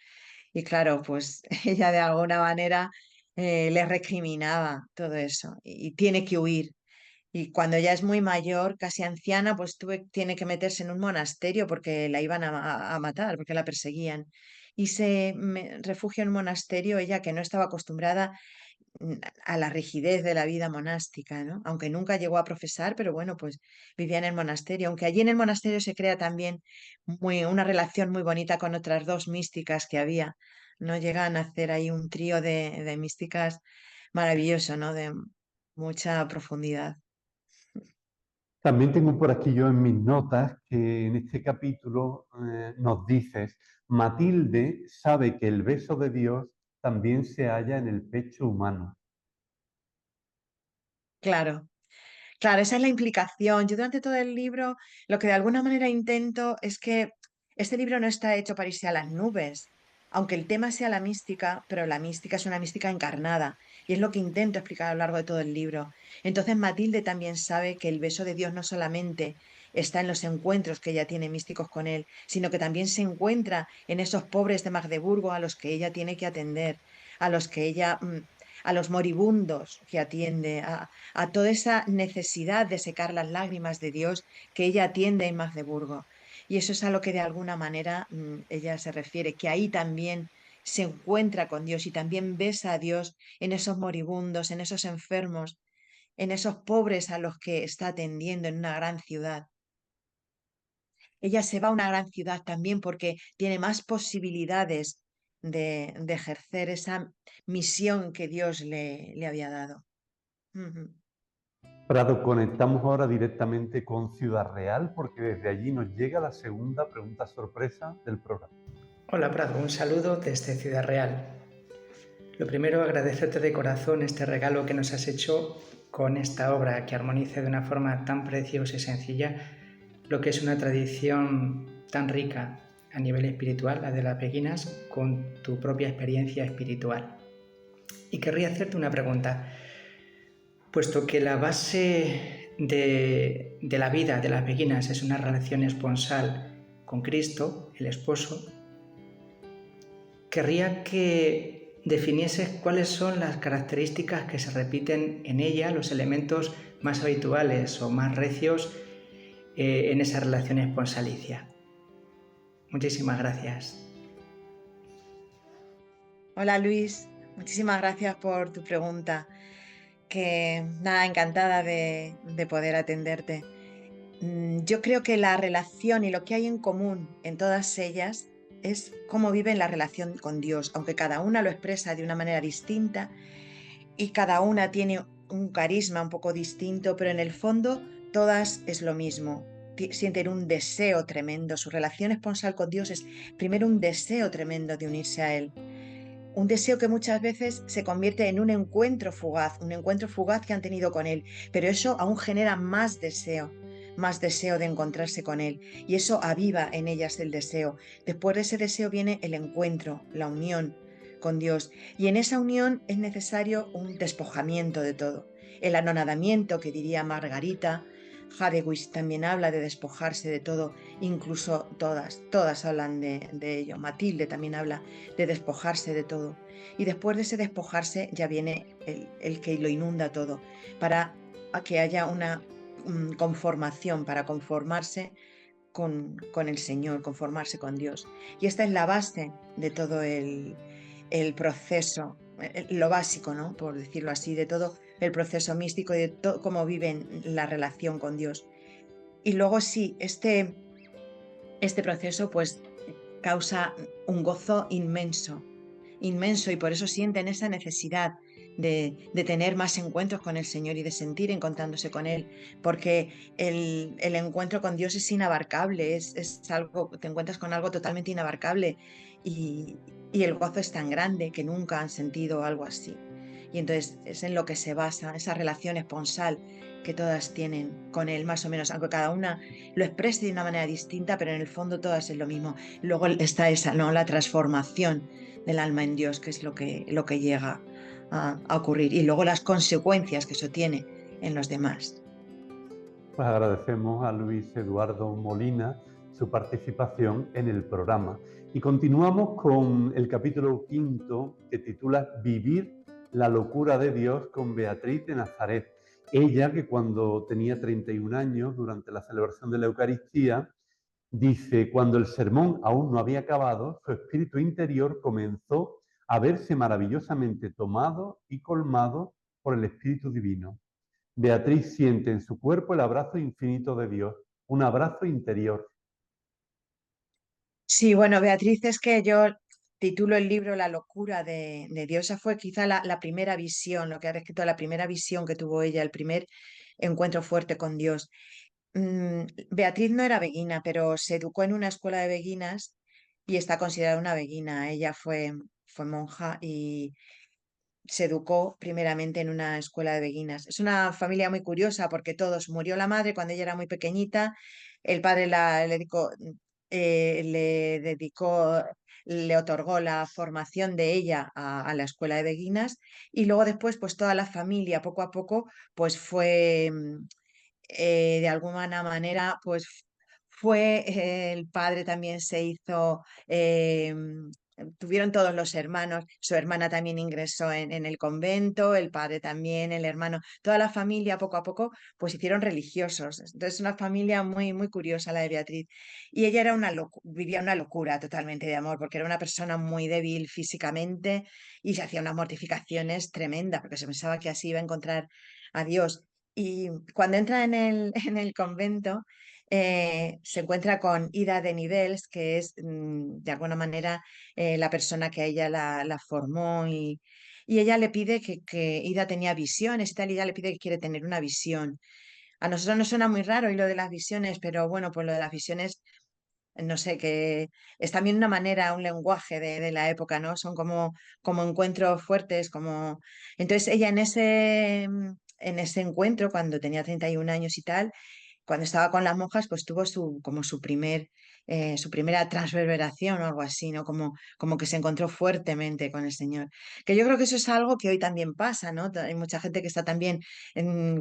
Y claro, pues ella de alguna manera le recriminaba todo eso y tiene que huir. Y cuando ya es muy mayor, casi anciana, pues tiene que meterse en un monasterio porque la iban a matar, porque la perseguían. Y refugia en un monasterio, ella que no estaba acostumbrada mm, a la rigidez de la vida monástica, ¿no? Aunque nunca llegó a profesar, pero bueno, pues vivía en el monasterio. Aunque allí en el monasterio se crea también una relación muy bonita con otras dos místicas que había. No llegan a hacer ahí un trío de místicas maravilloso, ¿no? De mucha profundidad. También tengo por aquí yo en mis notas que en este capítulo nos dices, Matilde sabe que el beso de Dios también se halla en el pecho humano. Claro. Claro, esa es la implicación. Yo durante todo el libro lo que de alguna manera intento es que este libro no está hecho para irse a las nubes, aunque el tema sea la mística, pero la mística es una mística encarnada y es lo que intento explicar a lo largo de todo el libro. Entonces Matilde también sabe que el beso de Dios no solamente está en los encuentros que ella tiene místicos con él, sino que también se encuentra en esos pobres de Magdeburgo a los que ella tiene que atender, a los que ella a los moribundos que atiende, a toda esa necesidad de secar las lágrimas de Dios que ella atiende en Magdeburgo. Y eso es a lo que de alguna manera ella se refiere, que ahí también se encuentra con Dios y también besa a Dios en esos moribundos, en esos enfermos, en esos pobres a los que está atendiendo en una gran ciudad. Ella se va a una gran ciudad también porque tiene más posibilidades de ejercer esa misión que Dios le había dado. Ujú. Prado, conectamos ahora directamente con Ciudad Real porque desde allí nos llega la segunda pregunta sorpresa del programa. Hola Prado, un saludo desde Ciudad Real. Lo primero, agradecerte de corazón este regalo que nos has hecho con esta obra que armoniza de una forma tan preciosa y sencilla lo que es una tradición tan rica a nivel espiritual, la de las beguinas, con tu propia experiencia espiritual. Y querría hacerte una pregunta. Puesto que la base de la vida de las beguinas es una relación esponsal con Cristo, el esposo, querría que definieses cuáles son las características que se repiten en ella, los elementos más habituales o más recios en esa relación esponsalicia. Muchísimas gracias. Hola Luis, muchísimas gracias por tu pregunta. Que nada, encantada de poder atenderte. Yo creo que la relación y lo que hay en común en todas ellas es cómo viven la relación con Dios, aunque cada una lo expresa de una manera distinta y cada una tiene un carisma un poco distinto, pero en el fondo todas es lo mismo. Sienten un deseo tremendo. Su relación esponsal con Dios es primero un deseo tremendo de unirse a Él. Un deseo que muchas veces se convierte en un encuentro fugaz que han tenido con Él, pero eso aún genera más deseo de encontrarse con Él, y eso aviva en ellas el deseo. Después de ese deseo viene el encuentro, la unión con Dios, y en esa unión es necesario un despojamiento de todo. El anonadamiento, que diría Margarita Hadewig, también habla de despojarse de todo, incluso todas hablan de ello. Matilde también habla de despojarse de todo. Y después de ese despojarse ya viene el que lo inunda todo, para que haya una conformación, para conformarse con el Señor, conformarse con Dios. Y esta es la base de todo el proceso, lo básico, ¿no? Por decirlo así, de todo el proceso místico y de cómo viven la relación con Dios. Y luego sí, este proceso pues causa un gozo inmenso, y por eso sienten esa necesidad de tener más encuentros con el Señor y de sentir encontrándose con Él, porque el encuentro con Dios es inabarcable, es algo, te encuentras con algo totalmente inabarcable, y el gozo es tan grande que nunca han sentido algo así. Y entonces es en lo que se basa esa relación esponsal que todas tienen con Él, más o menos, aunque cada una lo exprese de una manera distinta, pero en el fondo todas es lo mismo. Luego está esa, ¿no? La transformación del alma en Dios, que es lo que llega a ocurrir, y luego las consecuencias que eso tiene en los demás. Pues agradecemos a Luis Eduardo Molina su participación en el programa. Y continuamos con el capítulo 5 que titula Vivir la locura de Dios con Beatriz de Nazaret. Ella, que cuando tenía 31 años, durante la celebración de la Eucaristía, dice, cuando el sermón aún no había acabado, su espíritu interior comenzó a verse maravillosamente tomado y colmado por el Espíritu Divino. Beatriz siente en su cuerpo el abrazo infinito de Dios, un abrazo interior. Sí, bueno, Beatriz, es que yo titulo el libro La locura de Dios. Esa fue quizá la primera visión, lo que ha escrito, la primera visión que tuvo ella, el primer encuentro fuerte con Dios. Beatriz no era beguina, pero se educó en una escuela de beguinas y está considerada una beguina. Ella fue monja y se educó primeramente en una escuela de beguinas. Es una familia muy curiosa porque todos, murió la madre cuando ella era muy pequeñita, el padre le otorgó la formación de ella a la escuela de beguinas, y luego después pues toda la familia poco a poco pues fue de alguna manera pues el padre también se hizo tuvieron todos los hermanos, su hermana también ingresó en el convento, el padre también, el hermano, toda la familia poco a poco pues hicieron religiosos. Entonces una familia muy, muy curiosa la de Beatriz. Y ella era vivía una locura totalmente de amor, porque era una persona muy débil físicamente y se hacía unas mortificaciones tremendas, porque se pensaba que así iba a encontrar a Dios. Y cuando entra en el convento, se encuentra con Ida de Nivelles, que es de alguna manera la persona que a ella la formó y ella le pide que Ida tenía visiones y tal, y ella le pide que quiere tener una visión. A nosotros nos suena muy raro y lo de las visiones, pero bueno, pues lo de las visiones, no sé, que es también una manera, un lenguaje de la época, ¿no? Son como encuentros fuertes, como... Entonces ella en ese encuentro, cuando tenía 31 años y tal, cuando estaba con las monjas, pues tuvo como su primera transverberación o algo así, ¿no? Como que se encontró fuertemente con el Señor. Que yo creo que eso es algo que hoy también pasa, ¿no? Hay mucha gente que está también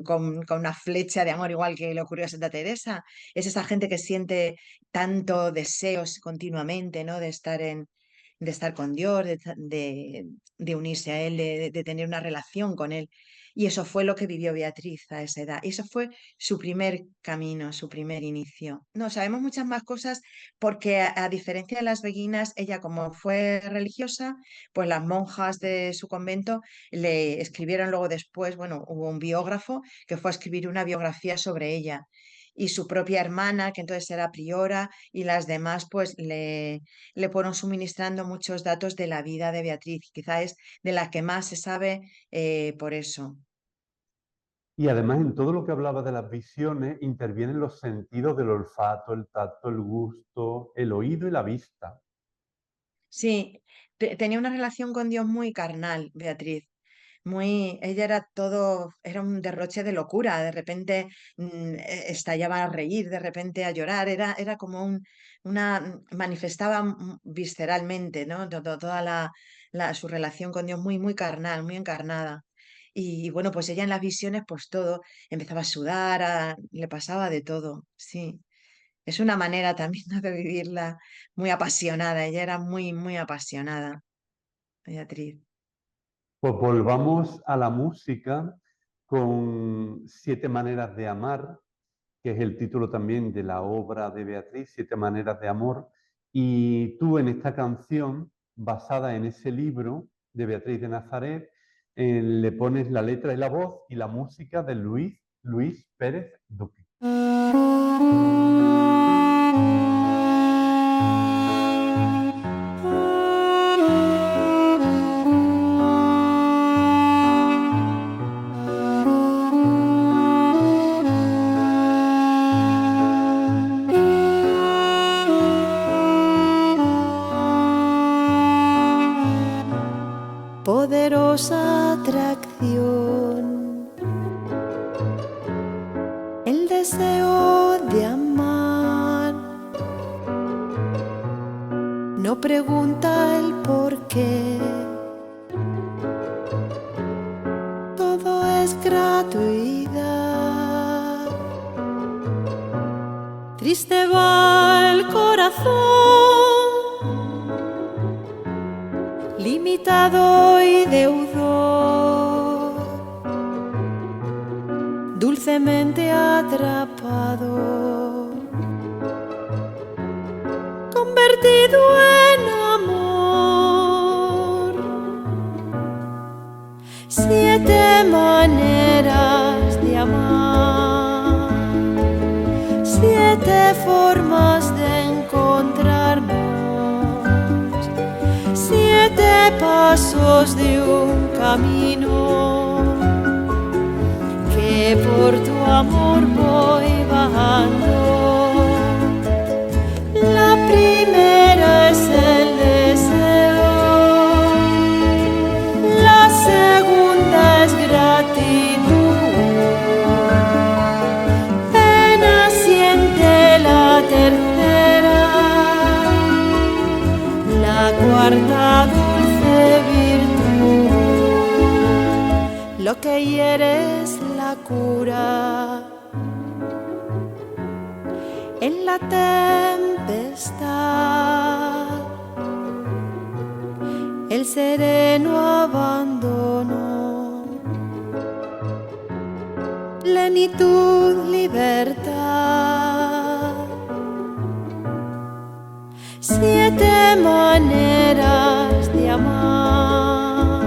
con una flecha de amor, igual que le ocurrió a Santa Teresa. Es esa gente que siente tanto deseos continuamente, ¿no? De estar con Dios, de unirse a Él, de tener una relación con Él. Y eso fue lo que vivió Beatriz a esa edad. Y eso fue su primer camino, su primer inicio. No, sabemos muchas más cosas porque a diferencia de las beguinas, ella como fue religiosa, pues las monjas de su convento le escribieron luego después, bueno, hubo un biógrafo que fue a escribir una biografía sobre ella. Y su propia hermana, que entonces era priora, y las demás, pues le fueron suministrando muchos datos de la vida de Beatriz. Quizá es de la que más se sabe por eso. Y además en todo lo que hablaba de las visiones intervienen los sentidos del olfato, el tacto, el gusto, el oído y la vista. Sí, tenía una relación con Dios muy carnal, Beatriz. Ella era todo, era un derroche de locura. De repente estallaba a reír, de repente a llorar. Era como manifestaba visceralmente, ¿no? Toda su relación con Dios muy, muy carnal, muy encarnada. Y bueno, pues ella en las visiones, pues todo, empezaba a sudar, le pasaba de todo, sí. Es una manera también, ¿no?, de vivirla muy apasionada. Ella era muy, muy apasionada, Beatriz. Pues volvamos a la música con Siete maneras de amar, que es el título también de la obra de Beatriz, Siete maneras de amor. Y tú en esta canción, basada en ese libro de Beatriz de Nazaret, le pones la letra y la voz y la música de Luis Pérez Duque. Poderosa atracción, el deseo de amar, no pregunta el por qué, todo es gratuidad. Triste va el corazón, limitado y deudor, dulcemente atrapado, convertido en amor. Siete maneras de amar, siete formas de encontrarnos, siete pasos de un camino que por tu amor voy bajando. La primera es el deseo, la segunda es gratitud, pena siente la tercera, la cuarta dulce virtud, lo que hiere es la cura. En la tempestad el sereno abandono, plenitud, libertad. 7 maneras de amar,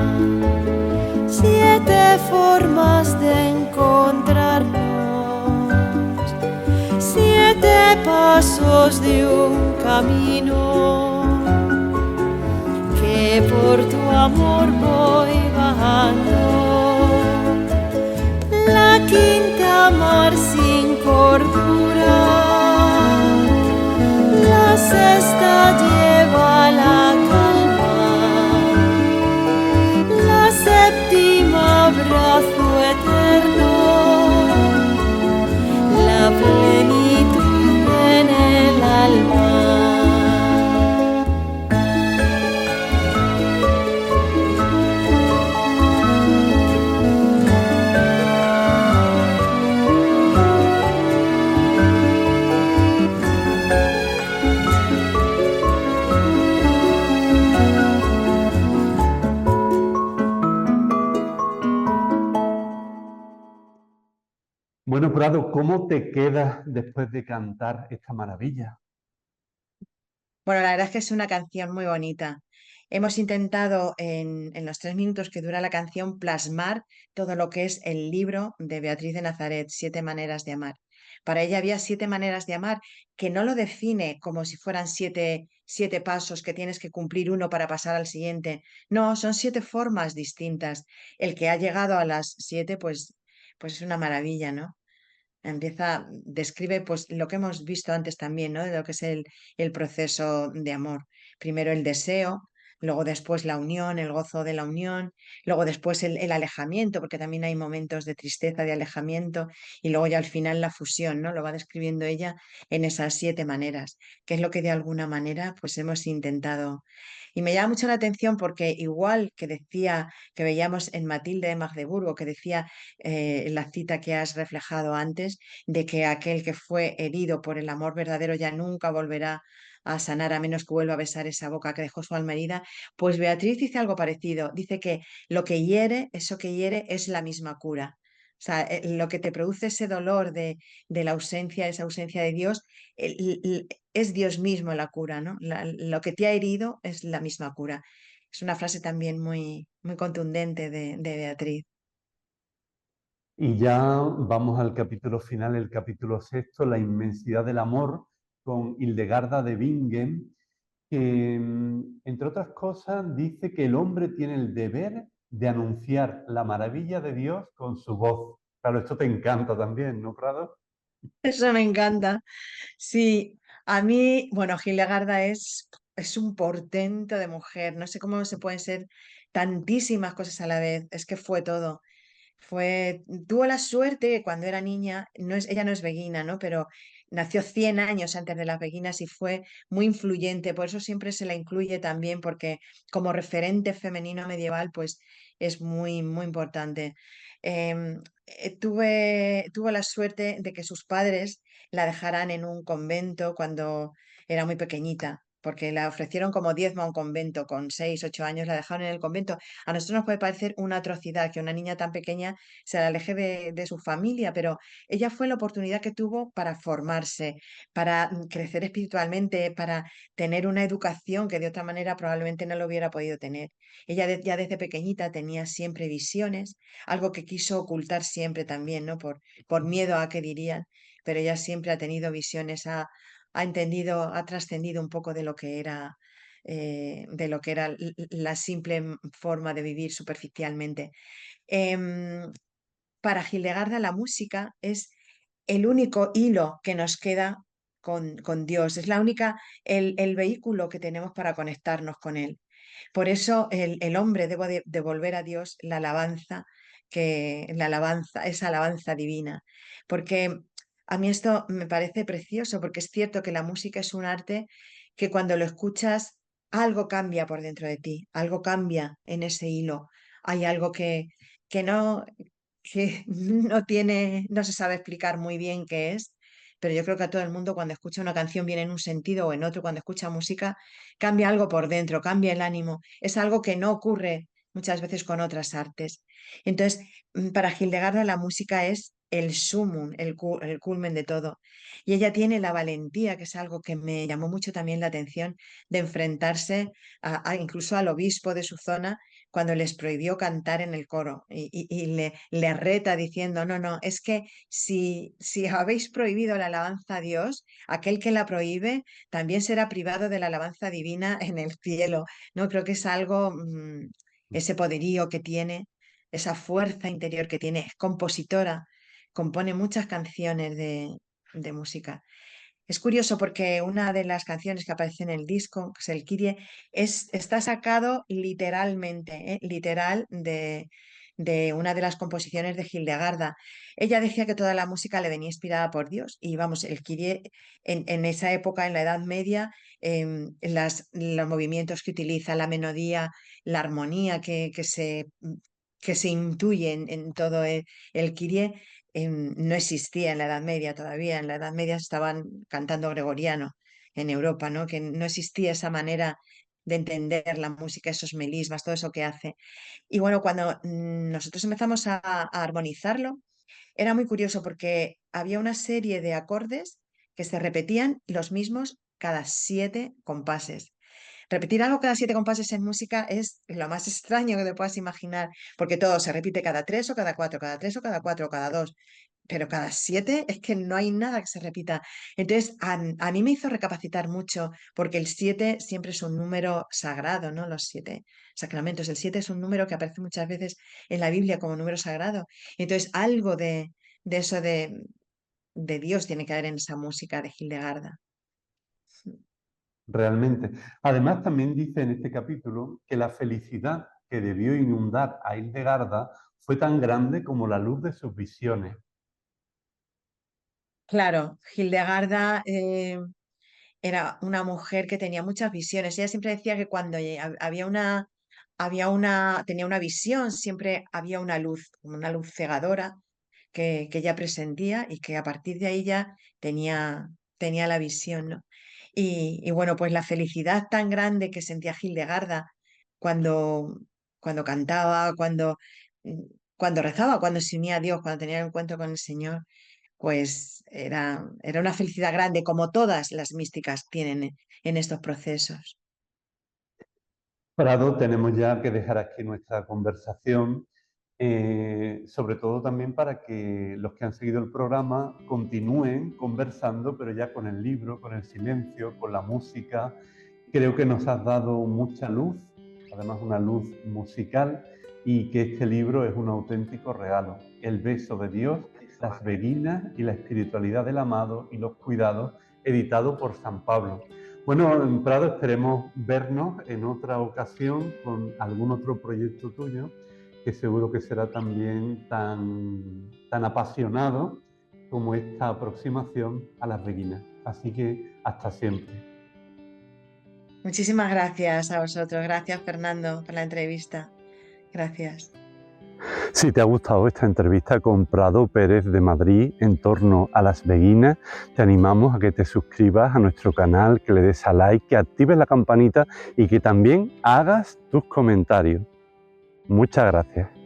7 formas de encontrarnos, 7 pasos de un camino que por tu amor voy bajando. La quinta mar sin cordura, la sexta lleva la calma, la séptima abrazo eterno, la plenitud en el alma. Bueno, Prado, ¿cómo te quedas después de cantar esta maravilla? Bueno, la verdad es que es una canción muy bonita. Hemos intentado en los 3 minutos que dura la canción plasmar todo lo que es el libro de Beatriz de Nazaret, 7 maneras de amar. Para ella había 7 maneras de amar que no lo define como si fueran siete pasos que tienes que cumplir uno para pasar al siguiente. No, son 7 formas distintas. El que ha llegado a las 7, pues es una maravilla, ¿no? Describe pues lo que hemos visto antes también, ¿no? De lo que es el proceso de amor. Primero el deseo, luego después la unión, el gozo de la unión, luego después el alejamiento, porque también hay momentos de tristeza, de alejamiento, y luego ya al final la fusión, ¿no? Lo va describiendo ella en esas 7 maneras, que es lo que de alguna manera pues hemos intentado. Y me llama mucho la atención porque igual que decía, que veíamos en Matilde de Magdeburgo, que decía la cita que has reflejado antes, de que aquel que fue herido por el amor verdadero ya nunca volverá a sanar a menos que vuelva a besar esa boca que dejó su alma herida, pues Beatriz dice algo parecido, dice que lo que hiere, eso que hiere es la misma cura. O sea, lo que te produce ese dolor de la ausencia, esa ausencia de Dios, es Dios mismo la cura, ¿no? Lo que te ha herido es la misma cura. Es una frase también muy, muy contundente de Beatriz. Y ya vamos al capítulo final, el capítulo 6, La inmensidad del amor, con Hildegarda de Bingen, que, entre otras cosas, dice que el hombre tiene el deber de anunciar la maravilla de Dios con su voz. Claro, esto te encanta también, ¿no, Prado? Eso me encanta. Sí, a mí, bueno, Hildegarda es un portento de mujer. No sé cómo se pueden ser tantísimas cosas a la vez. Es que fue todo. Tuvo la suerte que cuando era niña, ella no es beguina, ¿no? Pero nació 100 años antes de las beguinas y fue muy influyente. Por eso siempre se la incluye también, porque como referente femenino medieval, pues es muy, muy importante. Tuvo la suerte de que sus padres la dejaran en un convento cuando era muy pequeñita, porque la ofrecieron como diezmo a un convento con 6, 8 años, la dejaron en el convento. A nosotros nos puede parecer una atrocidad que una niña tan pequeña se la aleje de su familia, pero ella fue la oportunidad que tuvo para formarse, para crecer espiritualmente, para tener una educación que de otra manera probablemente no lo hubiera podido tener. Ella ya desde pequeñita tenía siempre visiones, algo que quiso ocultar siempre también, ¿no? Por miedo a qué dirían, pero ella siempre ha tenido visiones, ha entendido, ha trascendido un poco de lo que era la simple forma de vivir superficialmente. Em, para Hildegarda la música es el único hilo que nos queda con Dios, es el vehículo que tenemos para conectarnos con Él. Por eso el hombre debe de devolver a Dios esa alabanza divina. Porque a mí esto me parece precioso, porque es cierto que la música es un arte que cuando lo escuchas, algo cambia por dentro de ti, algo cambia en ese hilo. Hay algo que no, que no se sabe explicar muy bien qué es, pero yo creo que a todo el mundo cuando escucha una canción viene en un sentido o en otro, cuando escucha música cambia algo por dentro, cambia el ánimo. Es algo que no ocurre muchas veces con otras artes. Entonces, para Hildegarda la música es el sumum, el culmen de todo. Y ella tiene la valentía, que es algo que me llamó mucho también la atención, de enfrentarse incluso al obispo de su zona cuando les prohibió cantar en el coro y le reta diciendo, no, no, es que si habéis prohibido la alabanza a Dios, aquel que la prohíbe también será privado de la alabanza divina en el cielo. No, creo que es algo, ese poderío que tiene, esa fuerza interior que tiene, es compositora, compone muchas canciones de música. Es curioso porque una de las canciones que aparece en el disco, que es el Kyrie, está sacado literalmente, literal de una de las composiciones de Hildegarda. Ella decía que toda la música le venía inspirada por Dios y vamos, el Kyrie en esa época, en la Edad Media, los movimientos que utiliza, la melodía, la armonía que se intuye en todo el Kyrie no existía en la Edad Media todavía. En la Edad Media estaban cantando gregoriano en Europa, ¿no? Que no existía esa manera de entender la música, esos melismas, todo eso que hace. Y bueno, cuando nosotros empezamos a armonizarlo, era muy curioso porque había una serie de acordes que se repetían los mismos cada 7 compases. Repetir algo cada 7 compases en música es lo más extraño que te puedas imaginar, porque todo se repite cada 3 o cada 4, cada 3 o cada 4 o cada 2, pero cada 7 es que no hay nada que se repita. Entonces, a mí me hizo recapacitar mucho, porque el 7 siempre es un número sagrado, ¿no? Los 7 sacramentos. El 7 es un número que aparece muchas veces en la Biblia como número sagrado. Entonces, algo de eso de Dios tiene que haber en esa música de Hildegarda. Realmente. Además, también dice en este capítulo que la felicidad que debió inundar a Hildegarda fue tan grande como la luz de sus visiones. Claro, Hildegarda era una mujer que tenía muchas visiones. Ella siempre decía que cuando tenía una visión, siempre había una luz, como una luz cegadora que ella presentía y que a partir de ahí ya tenía la visión, ¿no? Y bueno, pues la felicidad tan grande que sentía Hildegarda cuando, cuando cantaba, mm, cuando rezaba, cuando se unía a Dios, cuando tenía un encuentro con el Señor, pues era una felicidad grande, como todas las místicas tienen en estos procesos. Prado, tenemos ya que dejar aquí nuestra conversación, sobre todo también para que los que han seguido el programa continúen conversando, pero ya con el libro, con el silencio, con la música. Creo que nos has dado mucha luz, además una luz musical, y que este libro es un auténtico regalo. El beso de Dios, las beguinas y la espiritualidad del amado y los cuidados, editado por San Pablo. Bueno, en Prado, esperemos vernos en otra ocasión con algún otro proyecto tuyo, que seguro que será también tan apasionado como esta aproximación a las beguinas. Así que hasta siempre. Muchísimas gracias a vosotros. Gracias, Fernando, por la entrevista. Gracias. Si te ha gustado esta entrevista con Prado Pérez de Madrid en torno a las beguinas, te animamos a que te suscribas a nuestro canal, que le des a like, que actives la campanita y que también hagas tus comentarios. Muchas gracias.